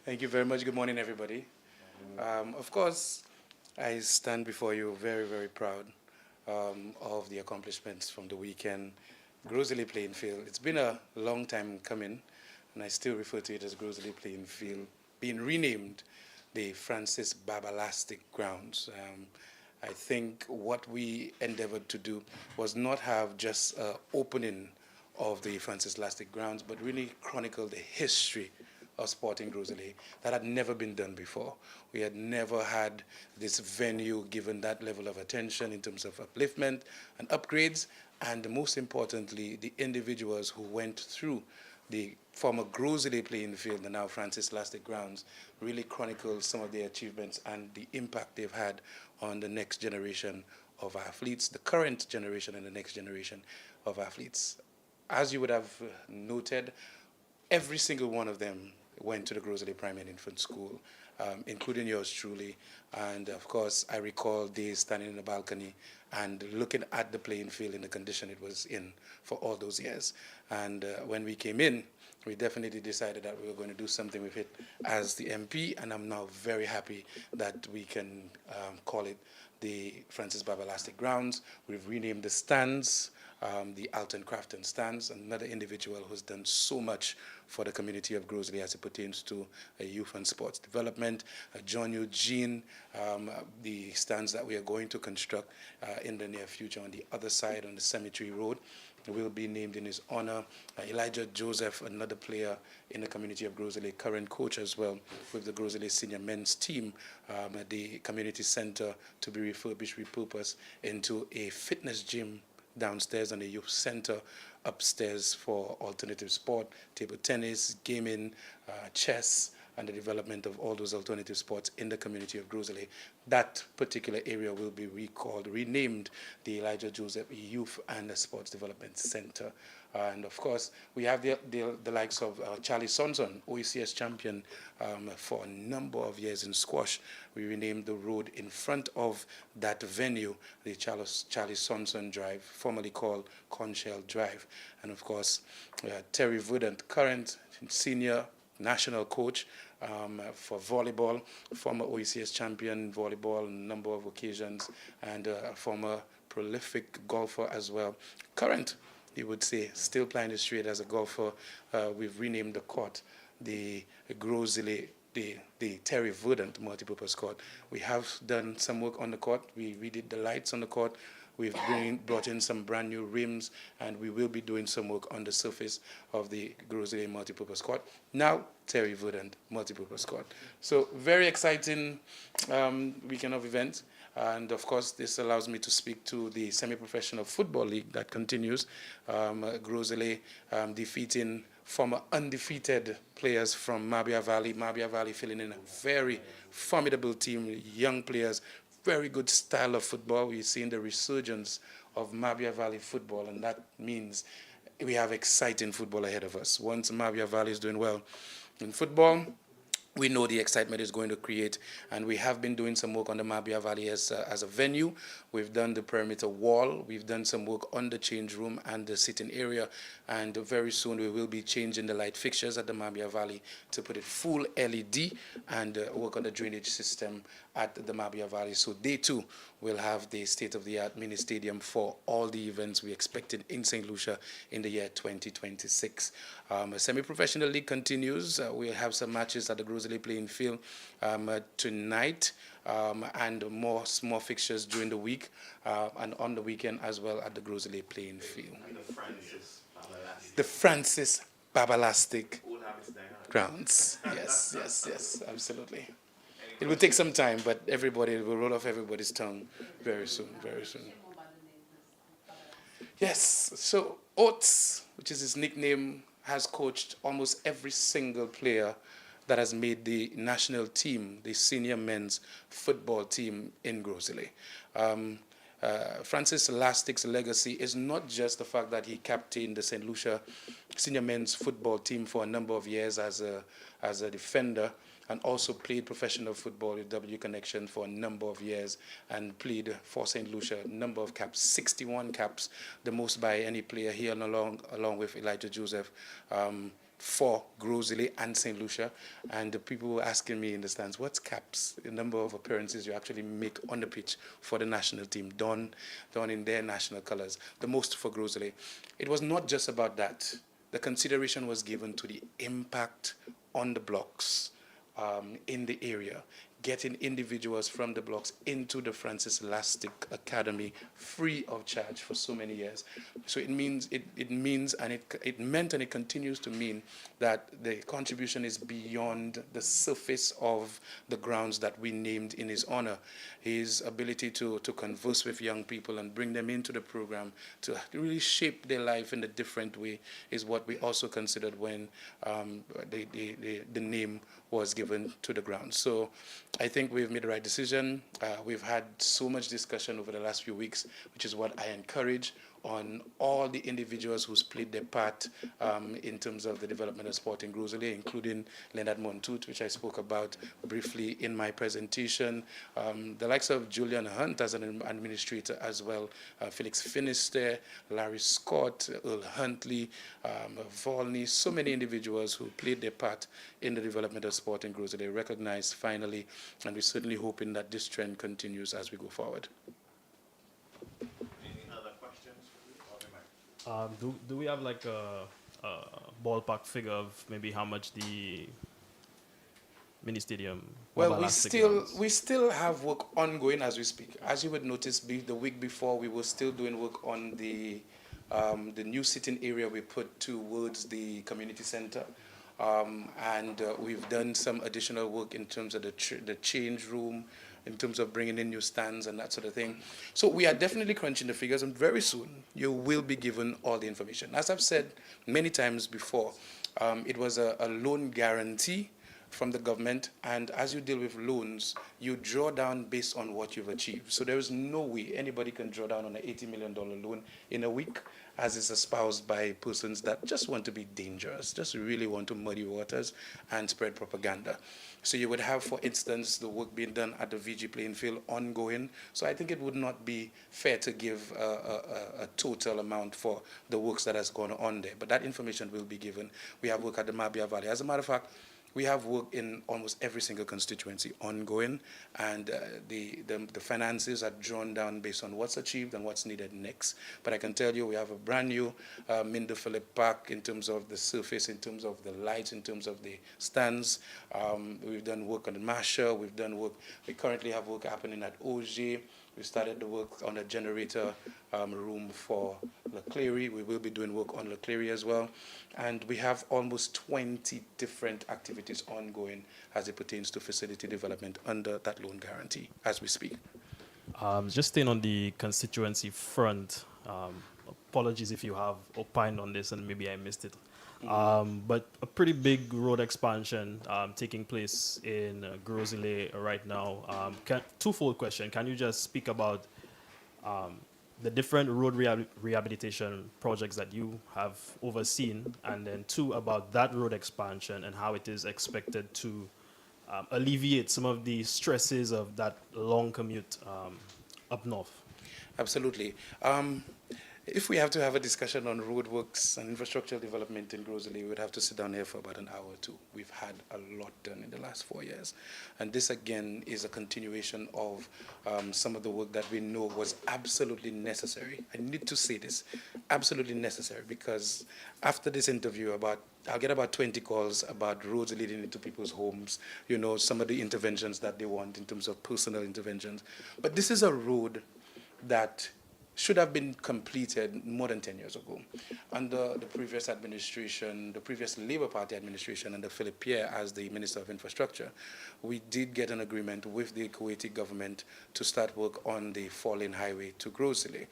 Thank you very much. Good morning, everybody. Of course, I stand before you very, very proud of the accomplishments from the weekend. Grizzly Playing Field. It's been a long time coming, and I still refer to it as Grizzly Playing Field, being renamed the Francis Babalastic Grounds. I think what we endeavored to do was not have just an opening of the Francis Lastic Grounds, but really chronicle the history of sport in Groseley that had never been done before. We had never had this venue given that level of attention in terms of upliftment and upgrades, and most importantly, the individuals who went through the former Groseley playing field, the now Francis Lastic grounds, really chronicles some of their achievements and the impact they've had on the next generation of athletes, the current generation and the next generation of athletes. As you would have noted, every single one of them went to the Groseley Primary and Infant School, including yours truly. And of course, I recall days standing in the balcony and looking at the playing field in the condition it was in for all those years. And when we came in, we definitely decided that we were going to do something with it as the MP, and I'm now very happy that we can call it the Francis Babalastic Grounds. We've renamed the stands, the Alton Crafton stands, another individual who's done so much for the community of Groseley as it pertains to youth and sports development. John Eugene, the stands that we are going to construct in the near future on the other side on the Cemetery Road will be named in his honor. Elijah Joseph, another player in the community of Groseley, current coach as well with the Groseley senior men's team, the community center to be refurbished, repurposed into a fitness gym downstairs and a youth center upstairs for alternative sport, table tennis, gaming, chess, and the development of all those alternative sports in the community of Groseley. That particular area will be renamed the Elijah Joseph Youth and Sports Development Center. And of course, we have the likes of Charlie Sonson, OECS champion for a number of years in squash. We renamed the road in front of that venue, the Charlie Sonson Drive, formerly called Conchel Drive. And of course, Terry Verdant, current senior national coach for volleyball, former OECS champion volleyball on a number of occasions, and a former prolific golfer as well. Current, you would say, still playing the street as a golfer. We've renamed the court the Groseley, the Terry Verdant multipurpose court. We have done some work on the court. We redid the lights on the court. We've brought in some brand new rims, and we will be doing some work on the surface of the Groseley multipurpose court. Now, Terry Verdant multipurpose court. So very exciting weekend of events. And of course, this allows me to speak to the semi-professional football league that continues. Groseley defeating former undefeated players from Mabia Valley. Mabia Valley filling in a very formidable team, young players, very good style of football. We're seeing the resurgence of Mabia Valley football, and that means we have exciting football ahead of us. Once Mabia Valley is doing well in football, we know the excitement is going to create, and we have been doing some work on the Mabia Valley as a venue. We've done the perimeter wall. We've done some work on the change room and the sitting area, and very soon we will be changing the light fixtures at the Mabia Valley to put it full LED and work on the drainage system at the Mabia Valley. So they too will have the state-of-the-art mini stadium for all the events we expected in St. Lucia in the year 2026. A semi-professional league continues. We'll have some matches at the Groseley playing field tonight, and more small fixtures during the week and on the weekend as well at the Groseley playing field. The Francis Babalastic grounds. Yes, yes, yes, absolutely. It will take some time, but everybody will roll off everybody's tongue very soon, very soon. Yes, so Oates, which is his nickname, has coached almost every single player that has made the national team, the senior men's football team in Groseley. Francis Lastic's legacy is not just the fact that he captained the St. Lucia senior men's football team for a number of years as a defender, and also played professional football with W Connection for a number of years and played for St. Lucia, a number of caps, 61 caps, the most by any player here and along with Elijah Joseph for Groseley and St. Lucia. And the people were asking me in the stands, what's caps? The number of appearances you actually make on the pitch for the national team, done in their national colors, the most for Groseley. It was not just about that. The consideration was given to the impact on the blocks in the area, getting individuals from the blocks into the Francis Lastic Academy free of charge for so many years. So it means it means and it meant and it continues to mean that the contribution is beyond the surface of the grounds that we named in his honor. His ability to converse with young people and bring them into the program to really shape their life in a different way is what we also considered when the name was given to the ground. So I think we've made the right decision. We've had so much discussion over the last few weeks, which is what I encourage on all the individuals who's played their part in terms of the development of sport in Grosley, including Leonard Montoute, which I spoke about briefly in my presentation. The likes of Julian Hunt as an administrator as well, Felix Finister, Larry Scott, Earl Huntley, Volney, so many individuals who played their part in the development of sport in Grosley, recognized finally, and we're certainly hoping that this trend continues as we go forward. Do we have like a ballpark figure of maybe how much the mini stadium? Well, Baba we Lastic still runs? we still have work ongoing as we speak. As you would notice, the week before we were still doing work on the new sitting area we put towards the community center. And we've done some additional work in terms of the change room, in terms of bringing in new stands and that sort of thing. So we are definitely crunching the figures, and very soon you will be given all the information. As I've said many times before, it was a loan guarantee from the government, and as you deal with loans, you draw down based on what you've achieved. So there is no way anybody can draw down on an $80 million loan in a week, as is espoused by persons that just want to be dangerous, just really want to muddy waters and spread propaganda. So you would have, for instance, the work being done at the VG playing field ongoing. So I think it would not be fair to give a total amount for the works that has gone on there. But that information will be given. We have work at the Mabia Valley. As a matter of fact, we have work in almost every single constituency ongoing, and the finances are drawn down based on what's achieved and what's needed next. But I can tell you we have a brand new Minder Phillip Park in terms of the surface, in terms of the lights, in terms of the stands. We've done work on the Masher, we currently have work happening at OG. We started the work on a generator room for Leclerc. We will be doing work on Leclerc as well. And we have almost 20 different activities ongoing as it pertains to facility development under that loan guarantee as we speak. Just staying on the constituency front, apologies if you have opined on this and maybe I missed it. But a pretty big road expansion taking place in Grosley right now. Twofold question. Can you just speak about the different road rehabilitation projects that you have overseen, and then two, about that road expansion and how it is expected to alleviate some of the stresses of that long commute up north? Absolutely. If we have to have a discussion on roadworks and infrastructure development in Grosley, we would have to sit down here for about an hour or two. We've had a lot done in the last 4 years. And this, again, is a continuation of some of the work that we know was absolutely necessary. I need to say this, absolutely necessary, because after this interview, I'll get about 20 calls about roads leading into people's homes, some of the interventions that they want in terms of personal interventions. But this is a road that should have been completed more than 10 years ago. Under the previous administration, the previous Labour Party administration, under Philip Pierre as the Minister of Infrastructure, we did get an agreement with the Kuwaiti government to start work on the four-lane highway to Grosley.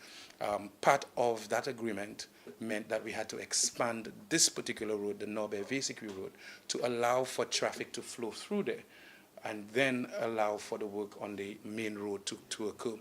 Part of that agreement meant that we had to expand this particular road, the Norbert-Vesikri road, to allow for traffic to flow through there, and then allow for the work on the main road to occur.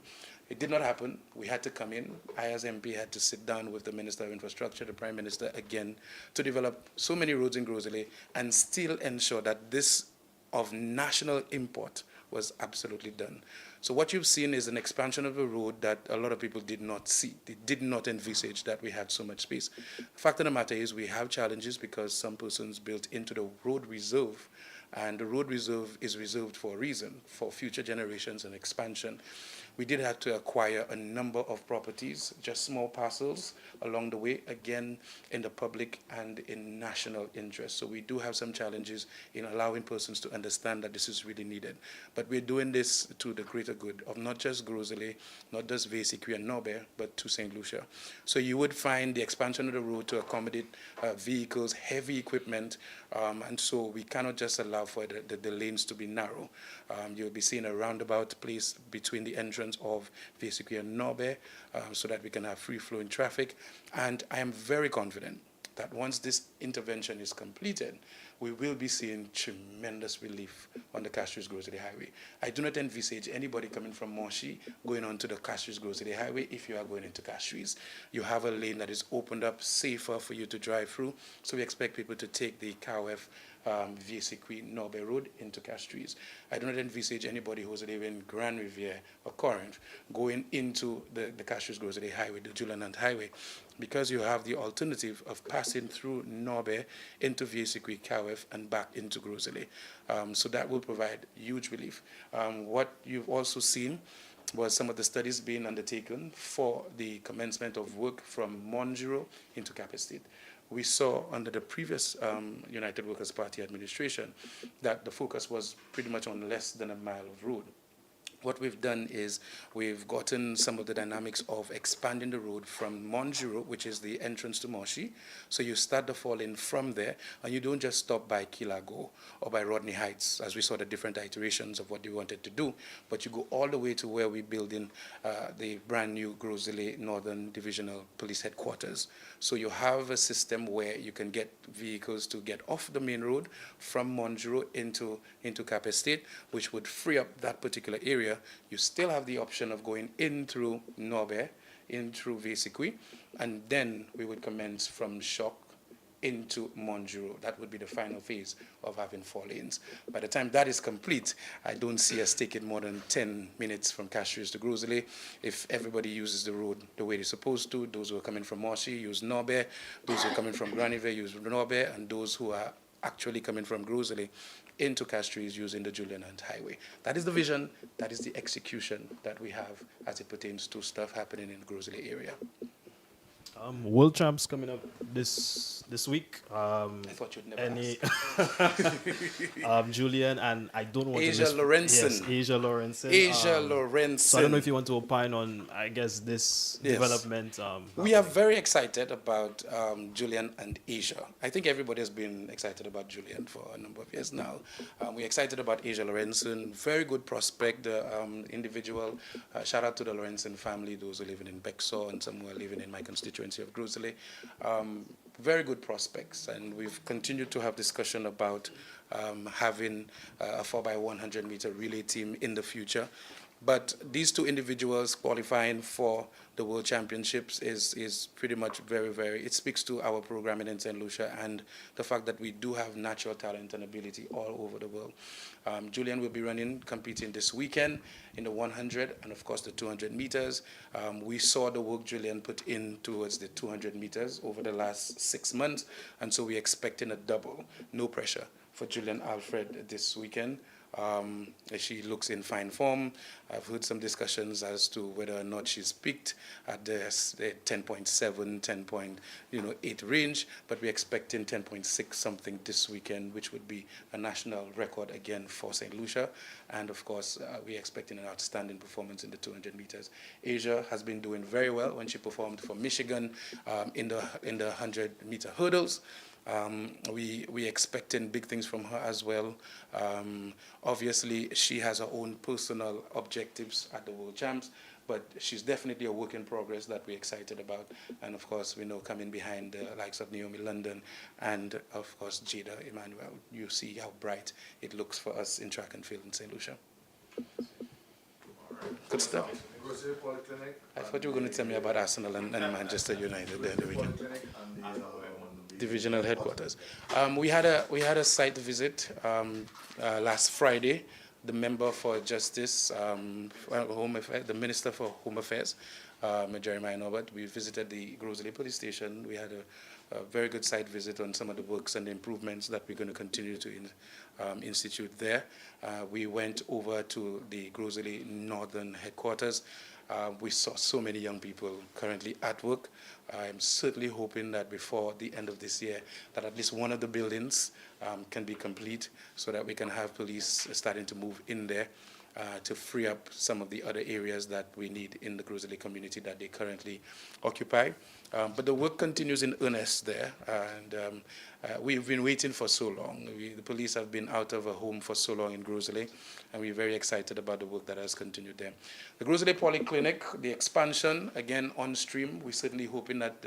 It did not happen. We had to come in. I, as MP, had to sit down with the Minister of Infrastructure, the Prime Minister, again, to develop so many roads in Grosley and still ensure that this of national import was absolutely done. So what you've seen is an expansion of a road that a lot of people did not see. They did not envisage that we had so much space. The fact of the matter is we have challenges because some persons built into the road reserve, and the road reserve is reserved for a reason, for future generations and expansion. We did have to acquire a number of properties, just small parcels along the way, again, in the public and in national interest. So we do have some challenges in allowing persons to understand that this is really needed. But we're doing this to the greater good of not just Grosley, not just Vésicuit and Norbert, but to St. Lucia. So you would find the expansion of the road to accommodate vehicles, heavy equipment, and so we cannot just allow for the lanes to be narrow. You'll be seeing a roundabout place between the entrance of Vésicuit and Norbert so that we can have free-flowing traffic. And I am very confident that once this intervention is completed, we will be seeing tremendous relief on the Castries-Grosley Highway. I do not envisage anybody coming from Moshi going onto the Castries-Grosley Highway if you are going into Castries. You have a lane that is opened up, safer for you to drive through, so we expect people to take the KWF Vésicuit Norbert Road into Castries. I do not envisage anybody who's living in Grand Riviere or Corinth going into the Castries-Grosley Highway, the Julian Highway, because you have the alternative of passing through Norbert into Vésicuit, KWF, and back into Grosley. So that will provide huge relief. What you've also seen was some of the studies being undertaken for the commencement of work from Monjuro into Cap Estate. We saw under the previous United Workers' Party administration that the focus was pretty much on less than a mile of road. What we've done is we've gotten some of the dynamics of expanding the road from Monjuro, which is the entrance to Moshi. So you start the fall in from there, and you don't just stop by Kilago or by Rodney Heights, as we saw the different iterations of what they wanted to do, but you go all the way to where we're building the brand new Grosley Northern Divisional Police Headquarters. So you have a system where you can get vehicles to get off the main road from Monjuro into Cap Estate, which would free up that particular area. You still have the option of going in through Norbert, in through Vésicuit, and then we would commence from Shock into Monjuro. That would be the final phase of having 4 lanes. By the time that is complete, I don't see us taking more than 10 minutes from Castries to Grosley. If everybody uses the road the way they're supposed to, those who are coming from Moshi use Norbert, those who are coming from Graniver use Norbert, and those who are actually coming from Grosley into Castries using the Julian Highway. That is the vision, that is the execution that we have as it pertains to stuff happening in the Grosley area. World Champs coming up this week. I thought you'd never Any ask. Julian, and I don't want Asia to Lorenzen. Yes, Asia Lorenzen. Asia Lorenzen. So I don't know if you want to opine on, I guess, this Yes. development. We are very excited about Julian and Asia. I think everybody has been excited about Julian for a number of years now. We're excited about Asia Lorenzen. Very good prospect, individual. Shout out to the Lorenzen family, those who are living in Bexar and some who are living in my constituency of Grosley. Very good prospects, and we've continued to have discussion about having a 4x100 meter relay team in the future. But these two individuals qualifying for the World Championships is pretty much it speaks to our programming in St. Lucia and the fact that we do have natural talent and ability all over the world. Julian will be competing this weekend in the 100 and, of course, the 200 meters. We saw the work Julian put in towards the 200 meters over the last 6 months, and so we're expecting a double. No pressure for Julian Alfred this weekend. She looks in fine form. I've heard some discussions as to whether or not she's peaked at the 10.7, 10.8 range, but we're expecting 10.6 something this weekend, which would be a national record again for St. Lucia. And of course, we're expecting an outstanding performance in the 200 meters. Asia has been doing very well when she performed for Michigan in the 100 meter hurdles. We're expecting big things from her as well. Obviously, she has her own personal objectives at the World Champs, but she's definitely a work in progress that we're excited about. And of course, we know coming behind the likes of Naomi London and of course Jada Emmanuel, you see how bright it looks for us in track and field in St. Lucia. Good stuff. I thought you were going to tell me about Arsenal and Manchester United there the weekend. Divisional headquarters. We had a site visit last Friday. The member for Justice, Home Affairs, the Minister for Home Affairs, Jeremiah Norbert. We visited the Grosley Police Station. We had a very good site visit on some of the works and the improvements that we're going to continue to institute there. We went over to the Grosley Northern headquarters. We saw so many young people currently at work. I'm certainly hoping that before the end of this year, that at least one of the buildings can be complete so that we can have police starting to move in there to free up some of the other areas that we need in the Grosley community that they currently occupy. But the work continues in earnest there, and we've been waiting for so long. The police have been out of a home for so long in Grosley, and we're very excited about the work that has continued there. The Grosley Polyclinic, the expansion, again on stream. We're certainly hoping that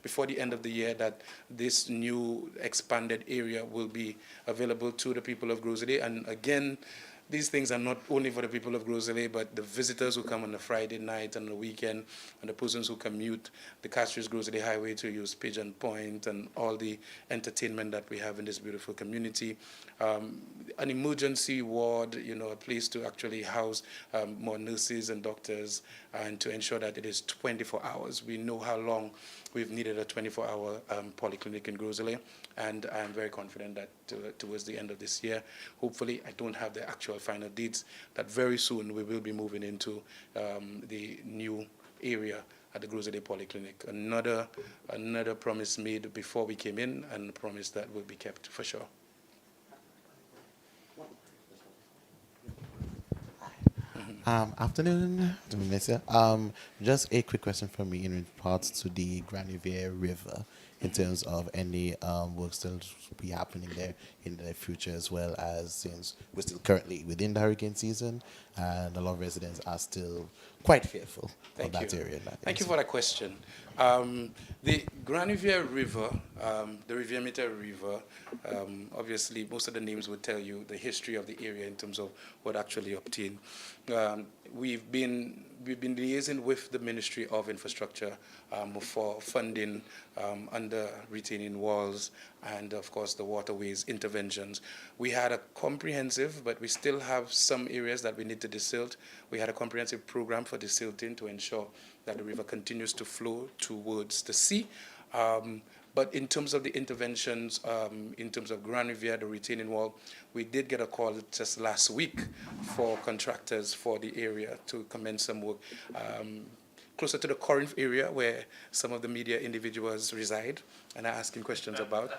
before the end of the year that this new expanded area will be available to the people of Grosley. And again, these things are not only for the people of Grosley, but the visitors who come on the Friday night and the weekend, and the persons who commute the Castries-Grosley Highway to use Pigeon Point and all the entertainment that we have in this beautiful community. An emergency ward, a place to actually house more nurses and doctors, and to ensure that it is 24 hours. We know how long we've needed a 24-hour polyclinic in Grosley, and I'm very confident that towards the end of this year, hopefully, I don't have the actual final dates, that very soon we will be moving into the new area at the Grosley Polyclinic. Another promise made before we came in, and a promise that will be kept for sure. Afternoon, Lucia. Just a quick question from me in regards to the Granivier River, in terms of any work still be happening there in the future, as well as since we're still currently within the hurricane season, and a lot of residents are still quite fearful of that area. Thank you for that question. The Granivier River, the Rivière Mita River, obviously most of the names would tell you the history of the area in terms of what actually obtained. We've been liaising with the Ministry of Infrastructure for funding under retaining walls and, of course, the waterways interventions. We had a comprehensive, but we still have some areas that we need to desilt. We had a comprehensive program for desilting to ensure that the river continues to flow towards the sea. But in terms of the interventions, in terms of Grand Riviere, the retaining wall, we did get a call just last week for contractors for the area to commence some work closer to the Corinth area where some of the media individuals reside and are asking questions about.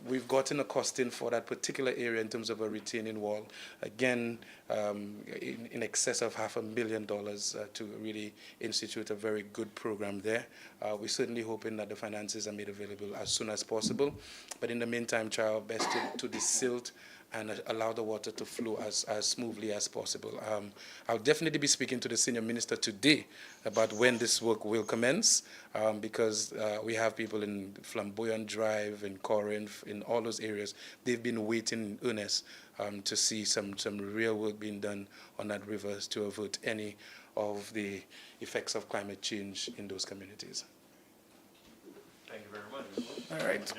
We've gotten a costing for that particular area in terms of a retaining wall, again, in excess of $500,000 to really institute a very good program there. We're certainly hoping that the finances are made available as soon as possible. But in the meantime, try our best to desilt and allow the water to flow as smoothly as possible. I'll definitely be speaking to the senior minister today about when this work will commence, because we have people in Flamboyant Drive, in Corinth, in all those areas. They've been waiting in earnest to see some real work being done on that river to avert any of the effects of climate change in those communities. Thank you very much. All right.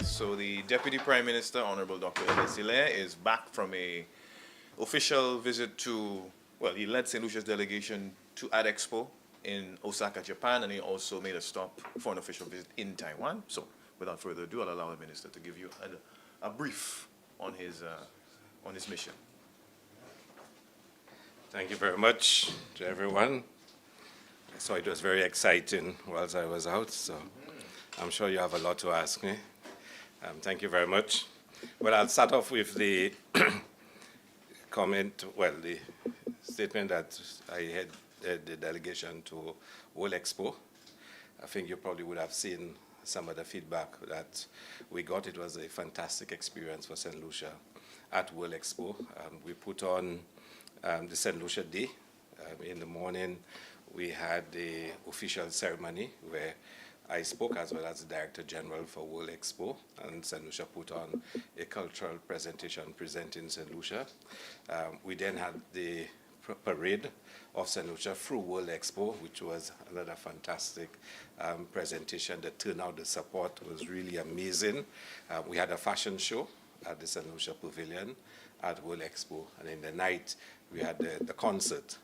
So the Deputy Prime Minister, Honorable Dr. Elias Hilaire, is back from a official visit to, well, he led St. Lucia's delegation to AdExpo in Osaka, Japan, and he also made a stop for an official visit in Taiwan. So without further ado, I'll allow the Minister to give you a brief on his mission. Thank you very much to everyone. So it was very exciting whilst I was out, so I'm sure you have a lot to ask me. Thank you very much. Well, I'll start off with the the statement that I had the delegation to World Expo. I think you probably would have seen some of the feedback that we got. It was a fantastic experience for St. Lucia at World Expo. We put on the St. Lucia Day. In the morning, we had the official ceremony where I spoke as well as the Director General for World Expo, and St. Lucia put on a cultural presentation presenting St. Lucia. We then had the parade of St. Lucia through World Expo, which was another fantastic presentation. The turnout, the support was really amazing. We had a fashion show at the St. Lucia Pavilion at World Expo, and in the night we had the concert,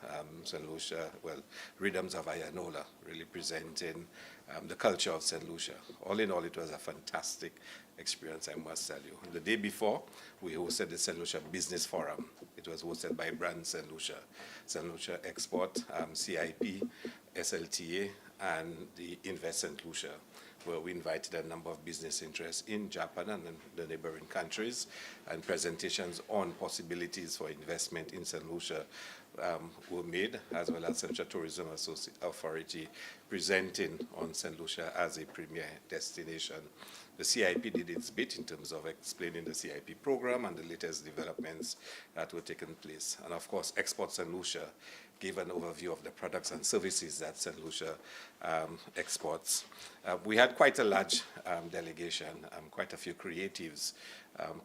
St. Lucia, well, Rhythms of Ayanola, really presenting the culture of St. Lucia. All in all, it was a fantastic experience, I must tell you. The day before, we hosted the St. Lucia Business Forum. It was hosted by Brand St. Lucia Export, CIP, SLTA, and the Invest St. Lucia, where we invited a number of business interests in Japan and the neighboring countries, and presentations on possibilities for investment in St. Lucia were made, as well as St. Lucia Tourism Authority presenting on St. Lucia as a premier destination. The CIP did its bit in terms of explaining the CIP program and the latest developments that were taking place. And of course, Export St. Lucia gave an overview of the products and services that St. Lucia exports. We had quite a large delegation, quite a few creatives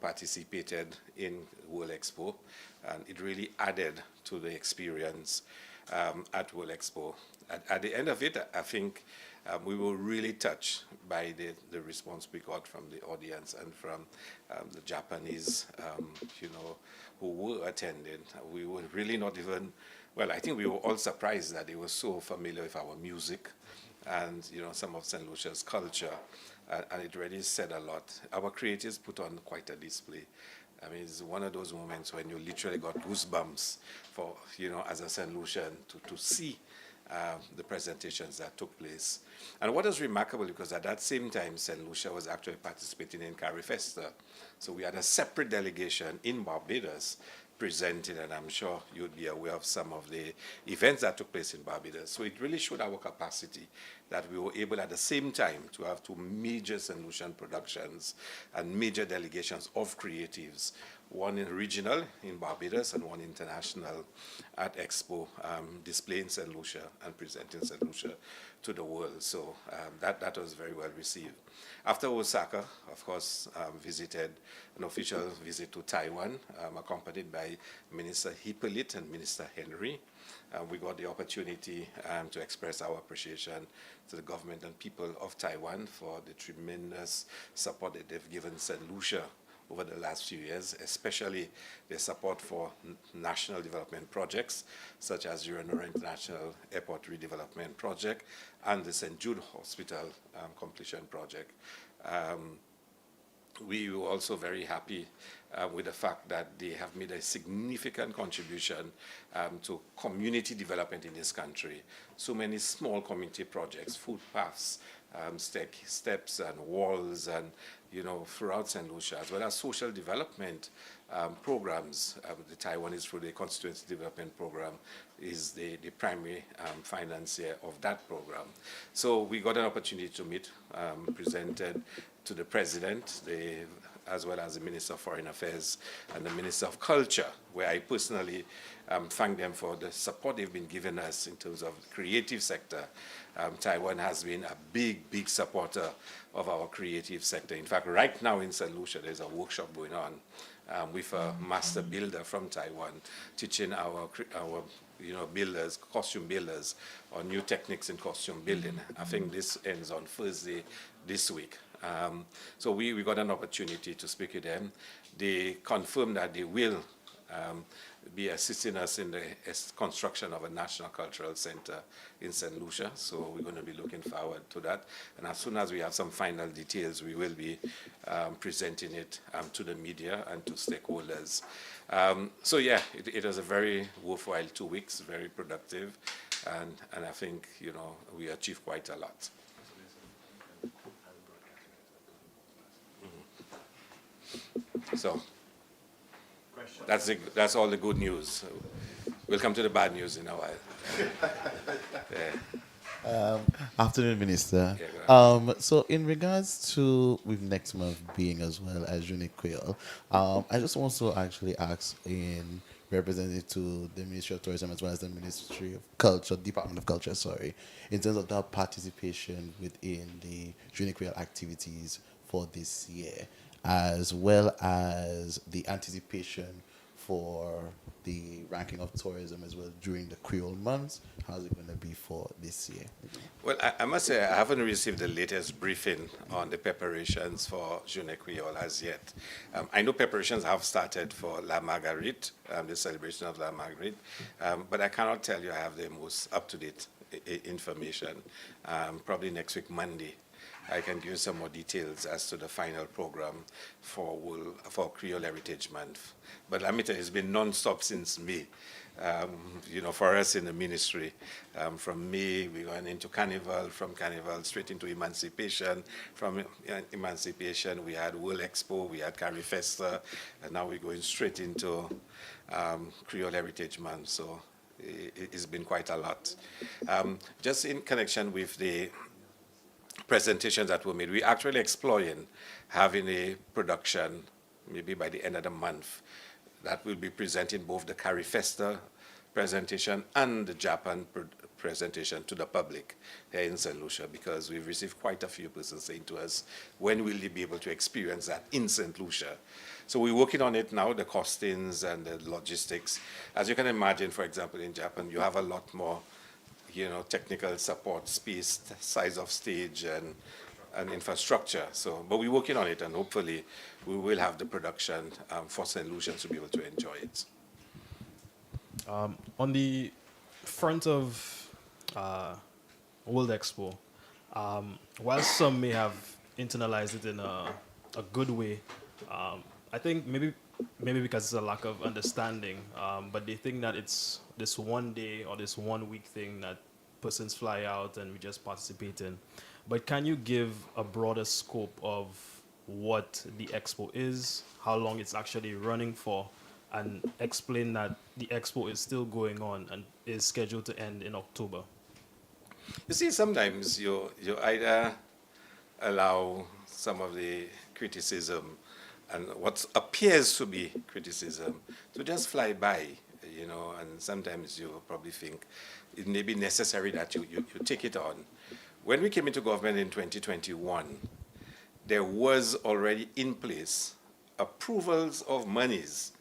participated in World Expo, and it really added to the experience at World Expo. At the end of it, I think we were really touched by the response we got from the audience and from the Japanese, who were attending. We were really not even, well, I think we were all surprised that they were so familiar with our music and, some of St. Lucia's culture, and it really said a lot. Our creators put on quite a display. I mean, it's one of those moments when you literally got goosebumps for, as a St. Lucian to see the presentations that took place. And what was remarkable, because at that same time, St. Lucia was actually participating in Carifesta. So we had a separate delegation in Barbados presenting, and I'm sure you'd be aware of some of the events that took place in Barbados. So it really showed our capacity that we were able at the same time to have two major St. Lucian productions and major delegations of creatives, one in regional in Barbados and one international at Expo, displaying St. Lucia and presenting St. Lucia to the world. So that was very well received. After Osaka, of course, visited an official visit to Taiwan, accompanied by Minister Hippolyte and Minister Henry. We got the opportunity to express our appreciation to the government and people of Taiwan for the tremendous support that they've given St. Lucia over the last few years, especially their support for national development projects, such as Uranora International Airport Redevelopment Project and the St. Jude Hospital completion project. We were also very happy with the fact that they have made a significant contribution to community development in this country. So many small community projects, footpaths, steps and walls, and throughout St. Lucia, as well as social development programs. The Taiwanese, through the Constituency Development Program, is the primary financier of that program. So we got an opportunity to meet, presented to the President, as well as the Minister of Foreign Affairs and the Minister of Culture, where I personally thank them for the support they've been giving us in terms of the creative sector. Taiwan has been a big supporter of our creative sector. In fact, right now in St. Lucia, there's a workshop going on with a master builder from Taiwan, teaching our builders, costume builders, on new techniques in costume building. I think this ends on Thursday this week. So we got an opportunity to speak with them. They confirmed that they will be assisting us in the construction of a National Cultural Center in St. Lucia. So we're going to be looking forward to that. And as soon as we have some final details, we will be presenting it to the media and to stakeholders. So yeah, it was a very worthwhile 2 weeks, very productive. And I think, we achieved quite a lot. So that's all the good news. We'll come to the bad news in a while. Afternoon, Minister. Yeah, So in regards to with next month being as well as Uniqueal, I just want to actually ask in representative to the Ministry of Tourism as well as the Ministry of Culture, Department of Culture, sorry, in terms of that participation within the Uniqueal activities for this year, as well as the anticipation for the ranking of tourism as well during the Creole months? How's it going to be for this year? Well, I must say I haven't received the latest briefing on the preparations for Journée Creole as yet. I know preparations have started for La Marguerite, the celebration of La Marguerite, but I cannot tell you I have the most up-to-date information. Probably next week, Monday, I can give you some more details as to the final program for Creole Heritage Month. But let me tell you, it's been non-stop since May. For us in the ministry, from May we went into Carnival, from Carnival straight into Emancipation. From Emancipation we had World Expo, we had Carry Festa, and now we're going straight into Creole Heritage Month. So it's been quite a lot. Just in connection with the presentations that were made, we're actually exploring having a production maybe by the end of the month that will be presenting both the Carry Festa presentation and the Japan presentation to the public here in St. Lucia, because we've received quite a few persons saying to us, when will they be able to experience that in St. Lucia? So we're working on it now, the costings and the logistics. As you can imagine, for example, in Japan, you have a lot more technical support, space, size of stage, and infrastructure. So, but we're working on it, and hopefully we will have the production for St. Lucians to be able to enjoy it. On the front of World Expo, while some may have internalized it in a good way, I think maybe because it's a lack of understanding, but they think that it's this one day or this 1 week thing that persons fly out and we just participate in. But can you give a broader scope of what the expo is, how long it's actually running for, and explain that the expo is still going on and is scheduled to end in October? You see, sometimes you either allow some of the criticism and what appears to be criticism to just fly by, and sometimes you probably think it may be necessary that you take it on. When we came into government in 2021, there was already in place approvals of monies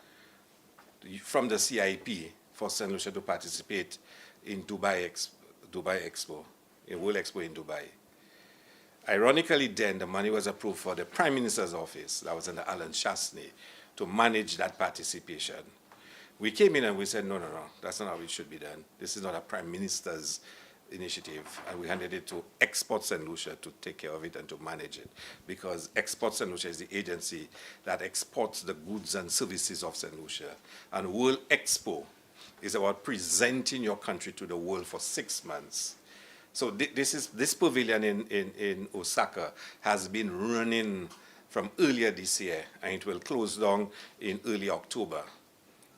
from the CIP for St. Lucia to participate in Dubai Expo, a World Expo in Dubai. Ironically, then, the money was approved for the Prime Minister's office, that was under Alan Chastney, to manage that participation. We came in and we said, no, that's not how it should be done. This is not a Prime Minister's initiative, and we handed it to Export St. Lucia to take care of it and to manage it, because Export St. Lucia is the agency that exports the goods and services of St. Lucia. And World Expo is about presenting your country to the world for 6 months. So this pavilion in Osaka has been running from earlier this year, and it will close down in early October.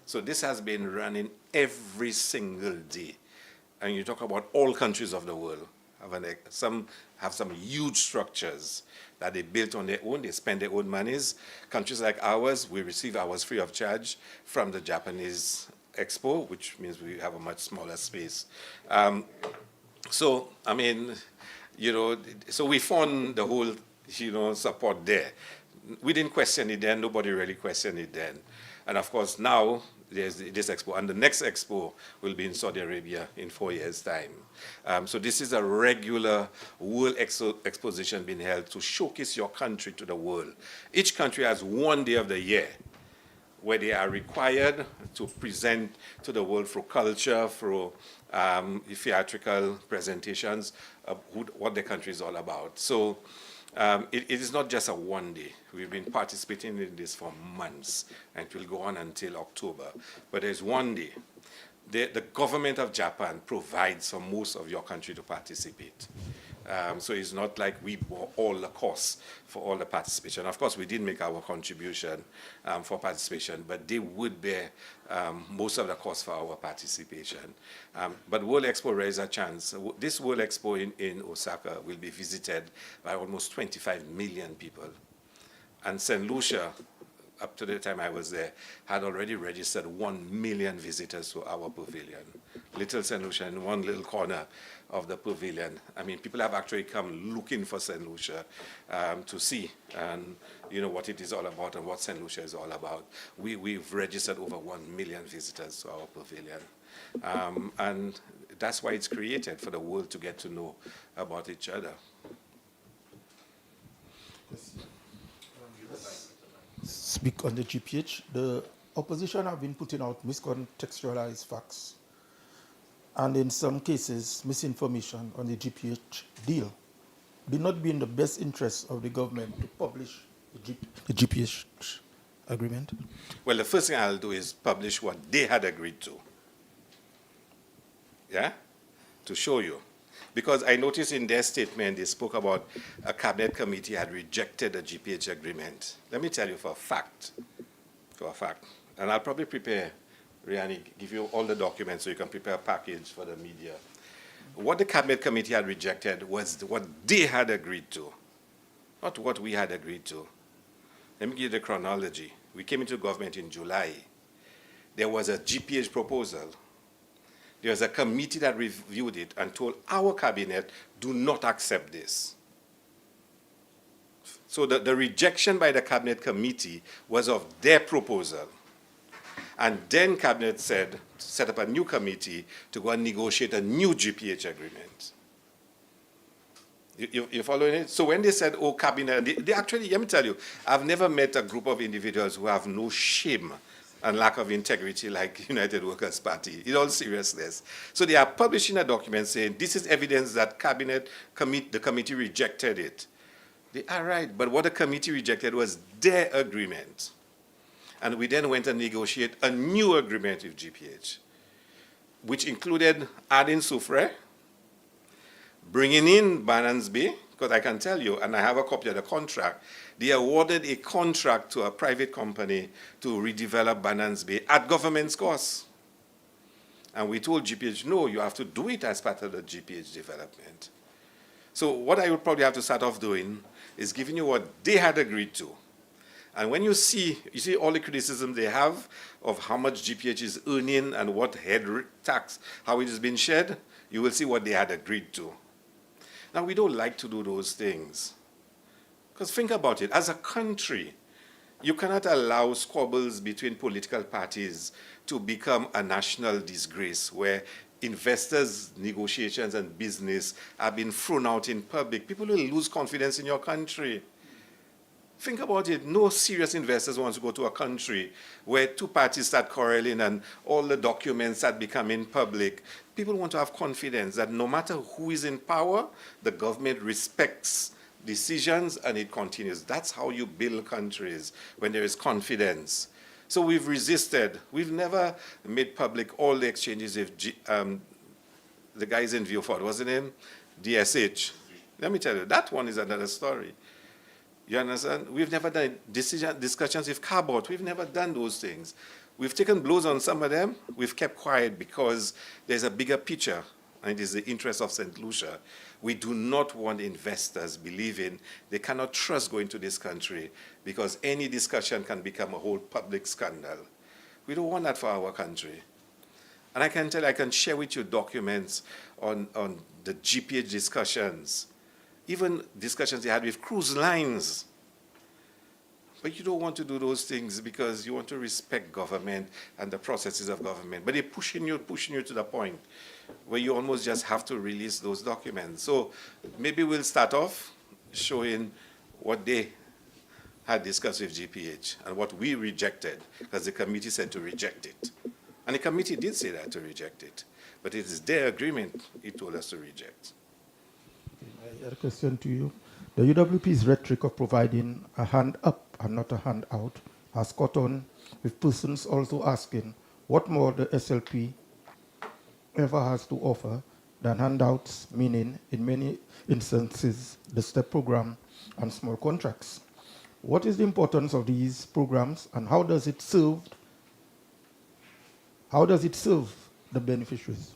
So this has been running every single day. And you talk about all countries of the world. Some have some huge structures that they built on their own. They spend their own monies. Countries like ours, we receive ours free of charge from the Japanese Expo, which means we have a much smaller space. So we found the whole, support there. We didn't question it then. Nobody really questioned it then. And of course, now there's this expo, and the next expo will be in Saudi Arabia in 4 years' time. So this is a regular world exposition being held to showcase your country to the world. Each country has 1 day of the year where they are required to present to the world through culture, through theatrical presentations of what the country is all about. So it is not just a 1 day. We've been participating in this for months, and it will go on until October. But there's 1 day. The government of Japan provides for most of your country to participate. So it's not like we bore all the costs for all the participation. Of course, we did make our contribution for participation, but they would bear most of the costs for our participation. But World Expo raises a chance. This World Expo in Osaka will be visited by almost 25 million people. And St. Lucia up to the time I was there, had already registered 1 million visitors to our pavilion. Little St. Lucia in one little corner of the pavilion. I mean, people have actually come looking for St. Lucia to see and what it is all about and what St. Lucia is all about. We've registered over 1 million visitors to our pavilion. And that's why it's created, for the world to get to know about each other. Speak on the GPH. The opposition have been putting out miscontextualized facts and in some cases misinformation on the GPH deal. Would it not be in the best interest of the government to publish the GPH agreement? Well, the first thing I'll do is publish what they had agreed to. Yeah? To show you. Because I noticed in their statement they spoke about a cabinet committee had rejected the GPH agreement. Let me tell you for a fact, and I'll probably prepare, Riani, give you all the documents so you can prepare a package for the media. What the cabinet committee had rejected was what they had agreed to, not what we had agreed to. Let me give you the chronology. We came into government in July. There was a GPH proposal. There was a committee that reviewed it and told our cabinet, do not accept this. So the rejection by the cabinet committee was of their proposal. And then cabinet said, set up a new committee to go and negotiate a new GPH agreement. You following it? So when they said, oh, cabinet, they actually, let me tell you, I've never met a group of individuals who have no shame and lack of integrity like United Workers' Party, in all seriousness. So they are publishing a document saying this is evidence that the committee rejected it. They are right, but what the committee rejected was their agreement. And we then went and negotiated a new agreement with GPH, which included adding Soufre, bringing in Banansby, because I can tell you, and I have a copy of the contract, they awarded a contract to a private company to redevelop Banansby at government's cost. And we told GPH, no, you have to do it as part of the GPH development. So what I would probably have to start off doing is giving you what they had agreed to. And when you see all the criticism they have of how much GPH is earning and what head tax, how it has been shared, you will see what they had agreed to. Now, we don't like to do those things. Because think about it, as a country, you cannot allow squabbles between political parties to become a national disgrace where investors' negotiations and business are being thrown out in public. People will lose confidence in your country. Think about it. No serious investors want to go to a country where two parties start quarreling and all the documents start becoming public. People want to have confidence that no matter who is in power, the government respects decisions and it continues. That's how you build countries, when there is confidence. So we've resisted. We've never made public all the exchanges with the guys in Viewford. What's the name? DSH. Let me tell you, that one is another story. You understand? We've never done discussions with Carbot. We've never done those things. We've taken blows on some of them. We've kept quiet because there's a bigger picture, and it is the interest of St. Lucia. We do not want investors believing they cannot trust going to this country because any discussion can become a whole public scandal. We don't want that for our country. And I can tell you, I can share with you documents on the GPH discussions, even discussions they had with cruise lines. But you don't want to do those things because you want to respect government and the processes of government. But they're pushing you to the point where you almost just have to release those documents. So maybe we'll start off showing what they had discussed with GPH and what we rejected, because the committee said to reject it. And the committee did say that, to reject it. But it is their agreement it told us to reject. I had a question to you. The UWP's rhetoric of providing a hand up and not a hand out has caught on with persons also asking what more the SLP ever has to offer than handouts, meaning in many instances the STEP program and small contracts. What is the importance of these programs and how does it serve the beneficiaries?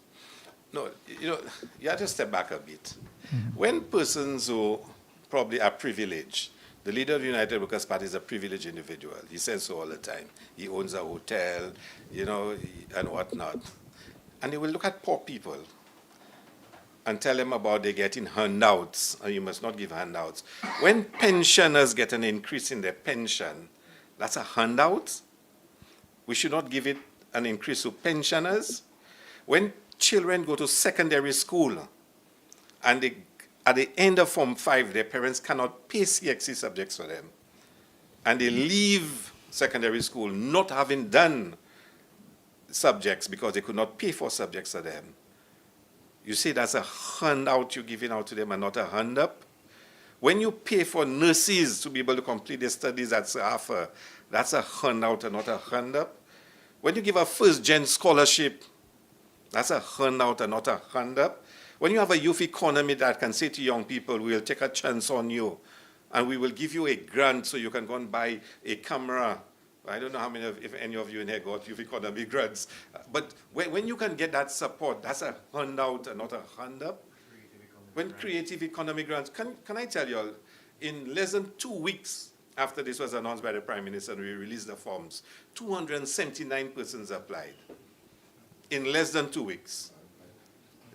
No, you have to step back a bit. Mm-hmm. When persons who probably are privileged The leader of the United Workers' Party is a privileged individual. He says so all the time. He owns a hotel, you know, and whatnot. And they will look at poor people and tell them about they getting handouts, and you must not give handouts. When pensioners get an increase in their pension, that's a handout. We should not give it an increase to pensioners. When children go to secondary school and they, at the end of Form 5, their parents cannot pay CXC subjects for them, and they leave secondary school not having done subjects because they could not pay for subjects for them. You say that's a handout you're giving out to them and not a hand up? When you pay for nurses to be able to complete their studies at SAFA, that's a handout and not a hand up. When you give a first-gen scholarship, that's a handout and not a hand up. When you have a youth economy that can say to young people, we'll take a chance on you, and we will give you a grant so you can go and buy a camera. I don't know how many if any of you in here got youth economy grants. But when you can get that support, that's a handout and not a hand up. When creative economy grants, can I tell you all, in less than 2 weeks after this was announced by the Prime Minister and we released the forms, 279 persons applied. In less than 2 weeks.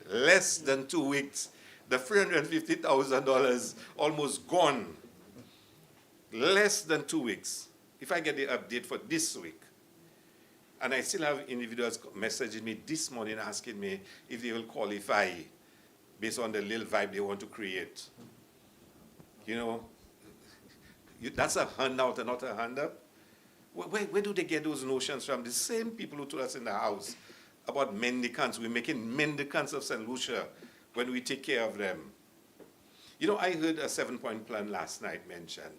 Less than 2 weeks. The $350,000 almost gone. Less than 2 weeks. If I get the update for this week, and I still have individuals messaging me this morning asking me if they will qualify based on the little vibe they want to create. You know, that's a handout and not a hand up. Where do they get those notions from? The same people who told us in the house about mendicants. We're making mendicants of St. Lucia when we take care of them. You know, I heard a 7-point plan last night mentioned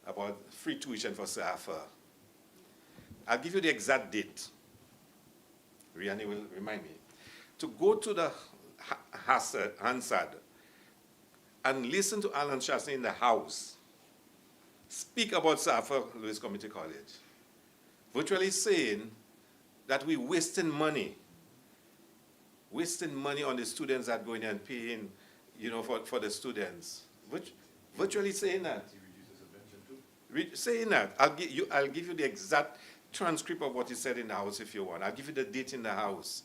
about free tuition for SAFA. I'll give you the exact date. Rihanna will remind me. To go to the Hansard and listen to Alan Shaston in the House speak about SAFA Lewis Community College, virtually saying that we're wasting money on the students that go in and paying, you know, for the students. Virtually saying that. Saying that. I'll give you the exact transcript of what he said in the House if you want. I'll give you the date in the House.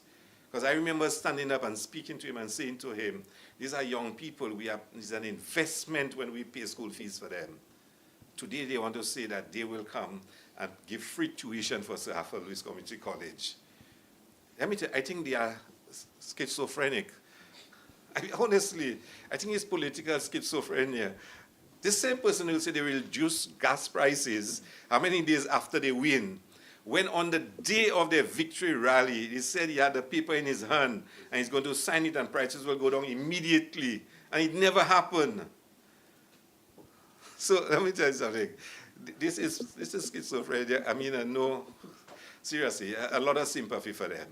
Because I remember standing up and speaking to him and saying to him, these are young people. It's an investment when we pay school fees for them. Today they want to say that they will come and give free tuition for Sir Lewis Community College. Let me tell you, I think they are schizophrenic. Honestly, I think it's political schizophrenia. The same person will say they will reduce gas prices how many days after they win, when on the day of their victory rally, he said he had the paper in his hand and he's going to sign it and prices will go down immediately. And it never happened. So let me tell you something. This is schizophrenia. I mean, no, seriously, a lot of sympathy for them,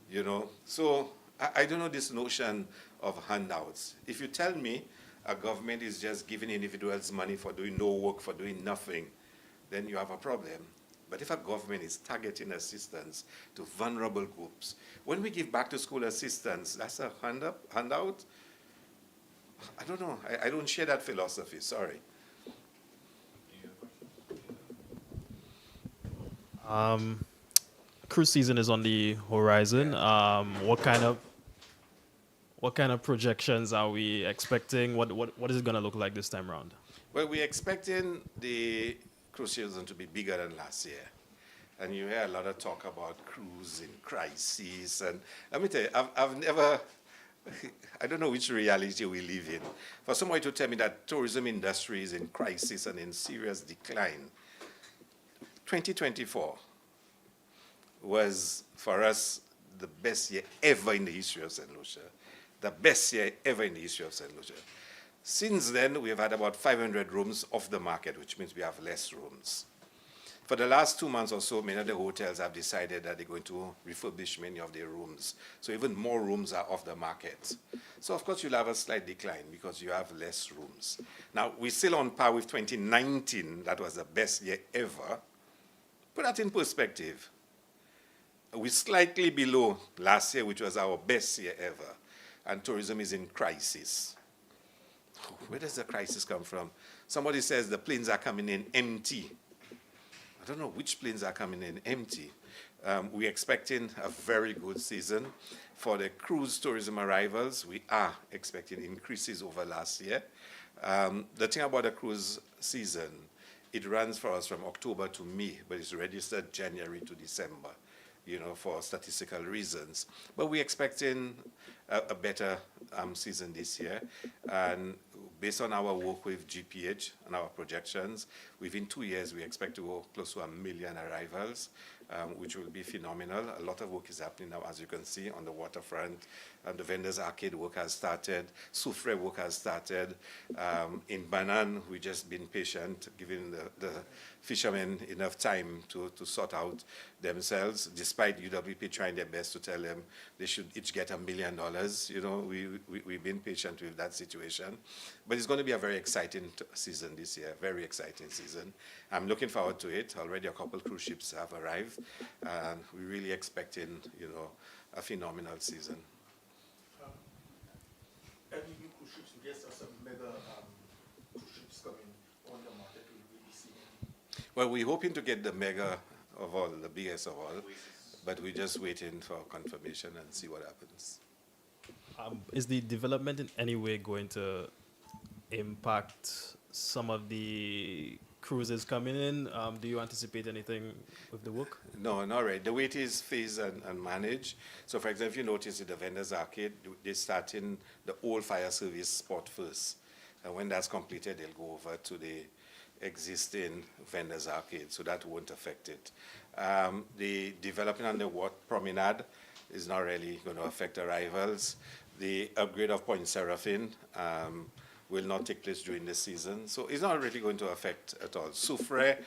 you know. So I don't know this notion of handouts. If you tell me a government is just giving individuals money for doing no work, for doing nothing, then you have a problem. But if a government is targeting assistance to vulnerable groups, when we give back to school assistance, that's a handout? I don't know. I don't share that philosophy, sorry. Cruise season is on the horizon. What kind of projections are we expecting? What is it going to look like this time around? Well, we're expecting the cruise season to be bigger than last year. And you hear a lot of talk about cruise in crisis. And let me tell you, I've never, I don't know which reality we live in. For somebody to tell me that tourism industry is in crisis and in serious decline, 2024 was, for us, the best year ever in the history of St. Lucia. The best year ever in the history of St. Lucia. Since then, we have had about 500 rooms off the market, which means we have less rooms. For the last 2 months or so, many of the hotels have decided that they're going to refurbish many of their rooms. So even more rooms are off the market. So of course, you'll have a slight decline because you have less rooms. Now, we're still on par with 2019. That was the best year ever. Put that in perspective. We're slightly below last year, which was our best year ever. And tourism is in crisis. where does the crisis come from? Somebody says the planes are coming in empty. I don't know which planes are coming in empty. We're expecting a very good season. For the cruise tourism arrivals, we are expecting increases over last year. The thing about the cruise season, it runs for us from October to May, but it's registered January to December, for statistical reasons. But we're expecting a better season this year. And based on our work with GPH and our projections, within 2 years, we expect to go close to 1 million arrivals, which will be phenomenal. A lot of work is happening now, as you can see, on the waterfront. The vendors arcade work has started. Soufre work has started. In Banan, we've just been patient, giving the fishermen enough time to sort out themselves, despite UWP trying their best to tell them they should each get $1 million. We've been patient with that situation. But it's going to be a very exciting season this year, very exciting season. I'm looking forward to it. Already a couple cruise ships have arrived, and we're really expecting, a phenomenal season. Any new cruise ships, we guess, are some mega cruise ships coming on the market will be seen. Well, we're hoping to get the mega of all, the biggest of all, but we're just waiting for confirmation and see what happens. Is the development in any way going to impact some of the cruises coming in? Do you anticipate anything with the work? No, not right. The way it is phased and managed. So, for example, if you notice in the vendors arcade, they start in the old fire service spot first. And when that's completed, they'll go over to the existing vendors arcade, so that won't affect it. The development on the promenade is not really going to affect arrivals. The upgrade of Point Seraphine will not take place during the season, so it's not really going to affect at all. Soufre,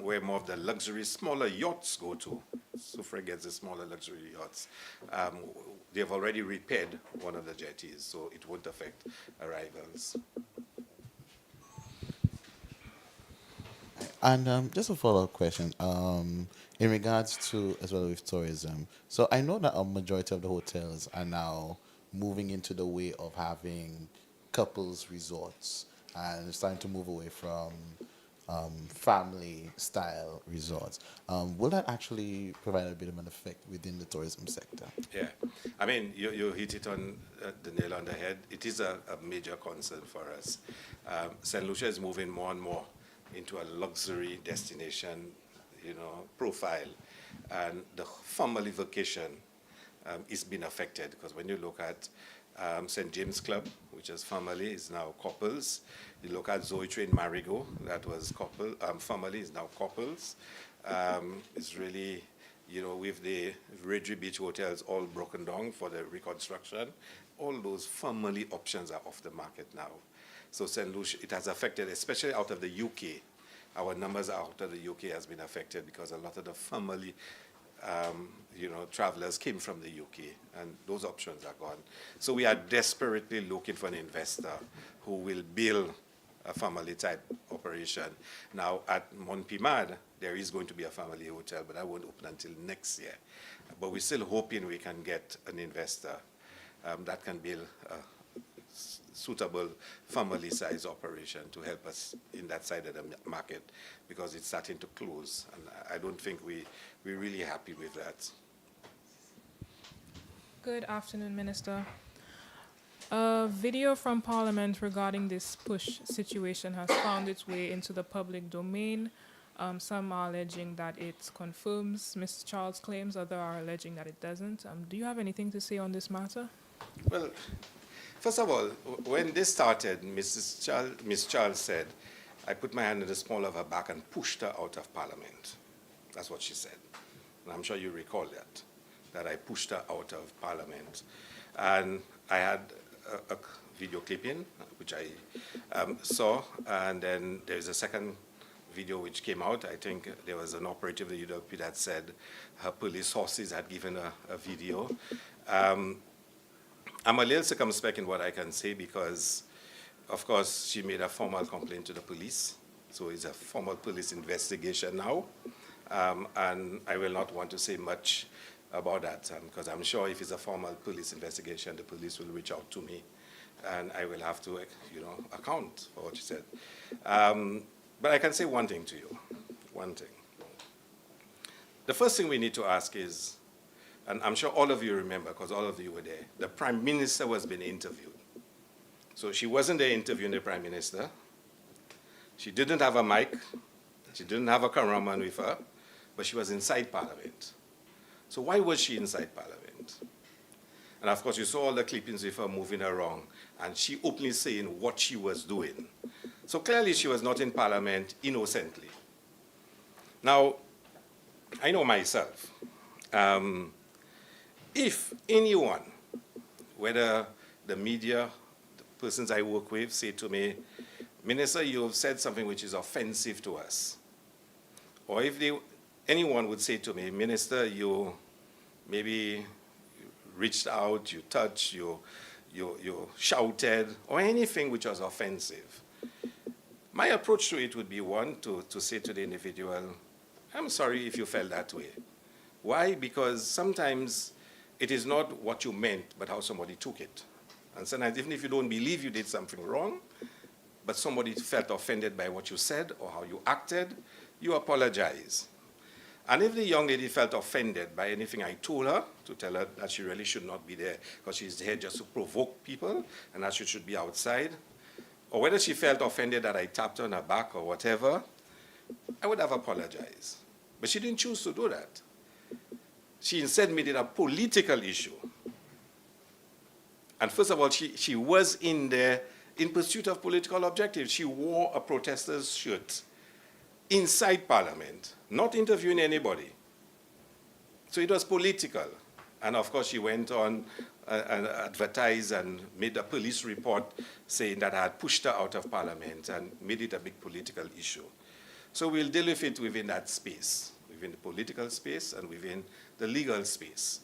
where more of the luxury, smaller yachts go to. Soufre gets the smaller luxury yachts. They've already repaired one of the jetties, so it won't affect arrivals. And just a follow-up question in regards to, as well with tourism. So I know that a majority of the hotels are now moving into the way of having couples resorts and starting to move away from family-style resorts. Will that actually provide a bit of an effect within the tourism sector? Yeah, I mean, you hit it on the nail on the head. It is a major concern for us. St. Lucia is moving more and more into a luxury destination, profile. And the family vacation is being affected, because when you look at St. James Club, which is family, is now couples. You look at Zoe Train Marigo, that was family, is now couples. It's really, with the Redry Beach hotels all broken down for the reconstruction, all those family options are off the market now. So St. Lucia, it has affected, especially out of the UK. Our numbers out of the UK has been affected because a lot of the family, travelers came from the UK, and those options are gone. So we are desperately looking for an investor who will build a family-type operation. Now, at Montpimad, there is going to be a family hotel, but that won't open until next year. But we're still hoping we can get an investor that can build a suitable family-size operation to help us in that side of the market, because it's starting to close, and I don't think we're really happy with that. Good afternoon, Minister. A video from Parliament regarding this push situation has found its way into the public domain. Some are alleging that it confirms Mr. Charles' claims, others are alleging that it doesn't. Do you have anything to say on this matter? Well, first of all, when this started, Miss Charles said, I put my hand in the small of her back and pushed her out of Parliament. That's what she said. And I'm sure you recall that I pushed her out of Parliament. And I had a video clipping, which I saw, and then there's a second video which came out. I think there was an operative of the UWP that said her police sources had given her a video. I'm a little circumspect in what I can say because, of course, she made a formal complaint to the police. So it's a formal police investigation now. And I will not want to say much about that because I'm sure if it's a formal police investigation, the police will reach out to me and I will have to, account for what she said. But I can say one thing to you, one thing. The first thing we need to ask is, and I'm sure all of you remember, because all of you were there, the Prime Minister was being interviewed. So she wasn't there interviewing the Prime Minister. She didn't have a mic. She didn't have a cameraman with her, but she was inside Parliament. So why was she inside Parliament? And of course, you saw all the clippings with her moving around, and she openly saying what she was doing. So clearly, she was not in Parliament innocently. Now, I know myself. If anyone, whether the media, the persons I work with, say to me, Minister, you have said something which is offensive to us. Or if anyone would say to me, Minister, you maybe reached out, you touched, you shouted, or anything which was offensive. My approach to it would be, one, to say to the individual, I'm sorry if you felt that way. Why? Because sometimes it is not what you meant, but how somebody took it. And sometimes, even if you don't believe you did something wrong, but somebody felt offended by what you said or how you acted, you apologize. And if the young lady felt offended by anything I told her, to tell her that she really should not be there because she's there just to provoke people and that she should be outside, or whether she felt offended that I tapped on her back or whatever, I would have apologized. But she didn't choose to do that. She instead made it a political issue. And first of all, she was in there in pursuit of political objectives. She wore a protester's shirt inside Parliament, not interviewing anybody. So it was political. And of course, she went on and advertised and made a police report saying that I had pushed her out of Parliament and made it a big political issue. So we'll deal with it within that space, within the political space and within the legal space.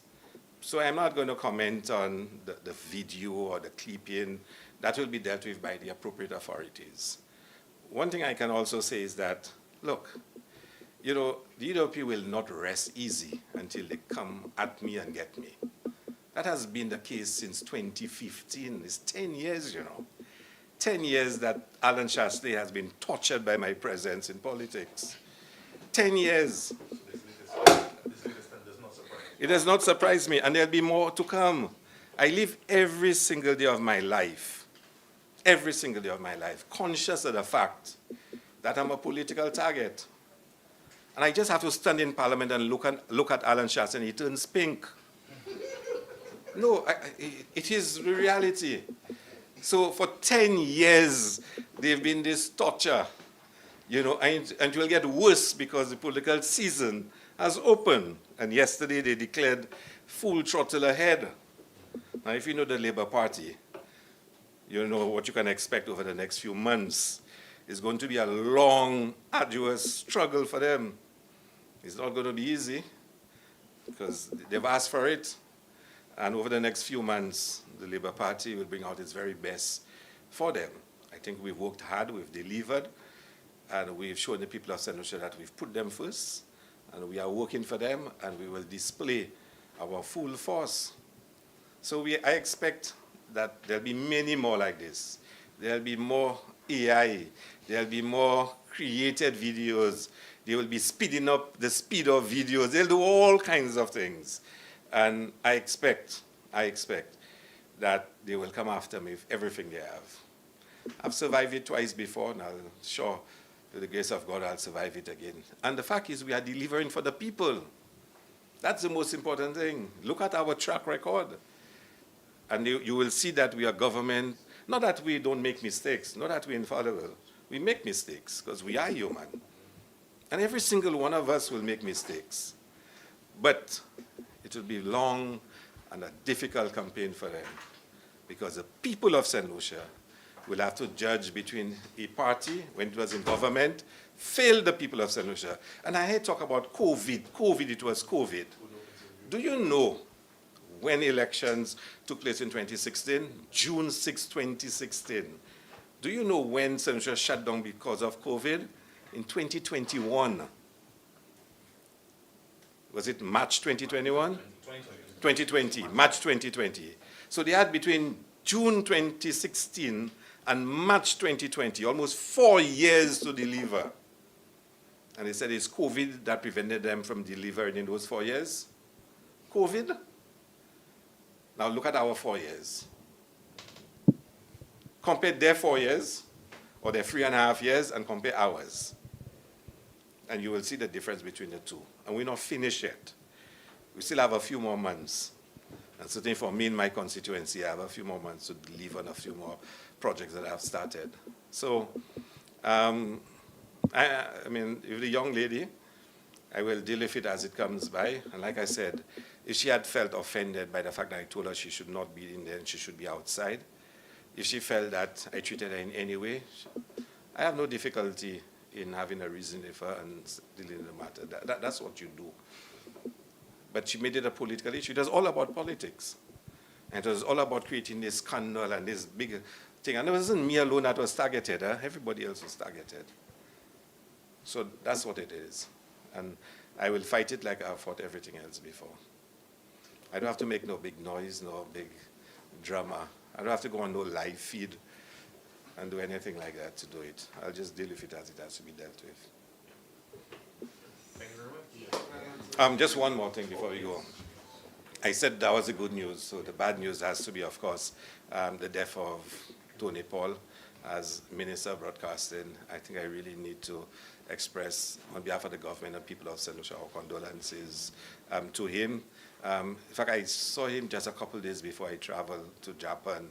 So I'm not going to comment on the video or the clipping. That will be dealt with by the appropriate authorities. One thing I can also say is that, look, the UWP will not rest easy until they come at me and get me. That has been the case since 2015. It's 10 years, 10 years that Alan Shastley has been tortured by my presence in politics. 10 years. It does not surprise me, and there'll be more to come. I live every single day of my life, conscious of the fact that I'm a political target. And I just have to stand in Parliament and look at Alan Shastley and he turns pink. No, it is the reality. So for 10 years, they've been this torture, and it will get worse because the political season has opened. And yesterday they declared full throttle ahead. Now, if you know the Labour Party, you know what you can expect over the next few months. It's going to be a long, arduous struggle for them. It's not going to be easy because they've asked for it. And over the next few months, the Labour Party will bring out its very best for them. I think we've worked hard, we've delivered, and we've shown the people of St. Lucia that we've put them first, and we are working for them, and we will display our full force. So I expect that there'll be many more like this. There'll be more AI. There'll be more created videos. They will be speeding up the speed of videos. They'll do all kinds of things. And I expect that they will come after me with everything they have. I've survived it twice before, and I'm sure, with the grace of God, I'll survive it again. And the fact is, we are delivering for the people. That's the most important thing. Look at our track record. And you will see that we are government, not that we don't make mistakes, not that we're infallible. We make mistakes, because we are human. And every single one of us will make mistakes. But it will be long and a difficult campaign for them, because the people of St. Lucia will have to judge between a party, when it was in government, failed the people of St. Lucia. And I heard talk about COVID, it was COVID. Do you know when elections took place in 2016? June 6, 2016. Do you know when St. Lucia shut down because of COVID? In 2021. Was it March 2021? 2020, March 2020. So they had between June 2016 and March 2020, almost 4 years to deliver. And they said it's COVID that prevented them from delivering in those 4 years. COVID? Now look at our 4 years. Compare their 4 years, or their 3.5 years, and compare ours. And you will see the difference between the two. And we're not finished yet. We still have a few more months. And certainly for me in my constituency, I have a few more months to deliver on a few more projects that I've started. So, I mean, if the young lady, I will deal with it as it comes by. And like I said, if she had felt offended by the fact that I told her she should not be in there and she should be outside, if she felt that I treated her in any way, I have no difficulty in having a reason with her and dealing with the matter. That's what you do. But she made it a political issue. It was all about politics. And it was all about creating this scandal and this big thing. And it wasn't me alone that was targeted. Everybody else was targeted. So that's what it is. And I will fight it like I've fought everything else before. I don't have to make no big noise, no big drama. I don't have to go on no live feed and do anything like that to do it. I'll just deal with it as it has to be dealt with. Thank you very much. Just one more thing before we go. I said that was the good news, so the bad news has to be, of course, the death of Tony Paul as Minister of Broadcasting. I think I really need to express, on behalf of the government and people of St. Lucia, our condolences to him. In fact, I saw him just a couple of days before I traveled to Japan.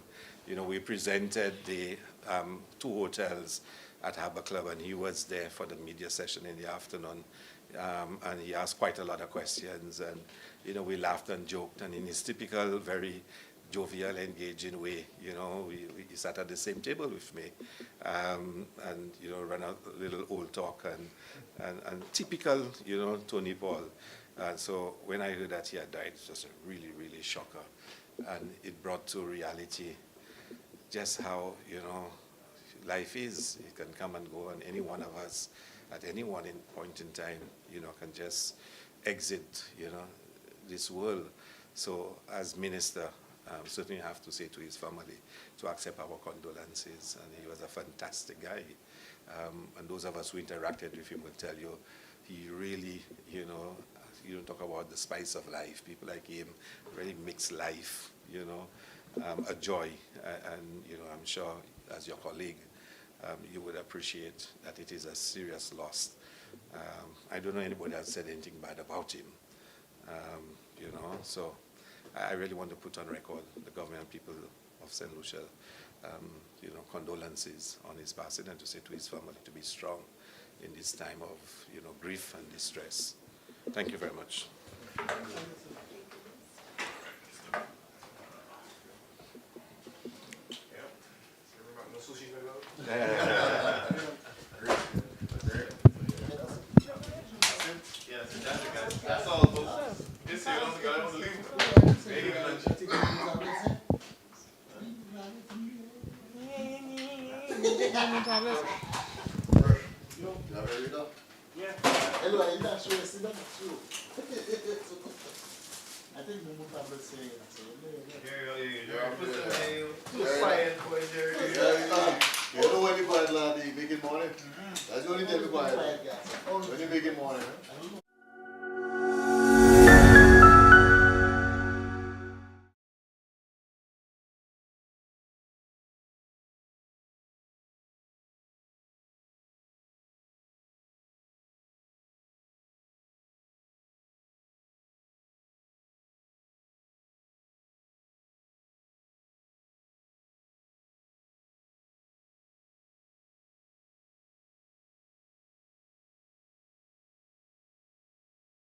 You know, we presented the 2 hotels at Harbour Club, and he was there for the media session in the afternoon. And he asked quite a lot of questions, and, you know, we laughed and joked, and in his typical, very jovial, engaging way, you know, he sat at the same table with me, and, you know, ran a little old talk, and typical, you know, Tony Paul. And so when I heard that he had died, it was a really, really shocker. And it brought to reality just how, you know, life is. It can come and go, and any one of us at any one point in time, you know, can just exit, you know, this world. So as minister, certainly have to say to his family to accept our condolences. And he was a fantastic guy. And those of us who interacted with him will tell you, he really, you know, you don't talk about the spice of life. People like him really makes life, you know, a joy. And, you know, I'm sure as your colleague, you would appreciate that it is a serious loss. I don't know anybody that said anything bad about him, you know. So I really want to put on record the government and people of St. Lucia, you know, condolences on his passing, and to say to his family to be strong in this time of, you know, grief and distress. Thank you very much. That's all, folks. This year, I don't leave. Maybe lunch. Hello, are you not sure? See, that's true. I think Mumu tablet saying that. So, Too quiet, boy, Jerry. you know when you quiet, lad, you make it morning. That's the only time you quiet. When you make it morning. I don't know.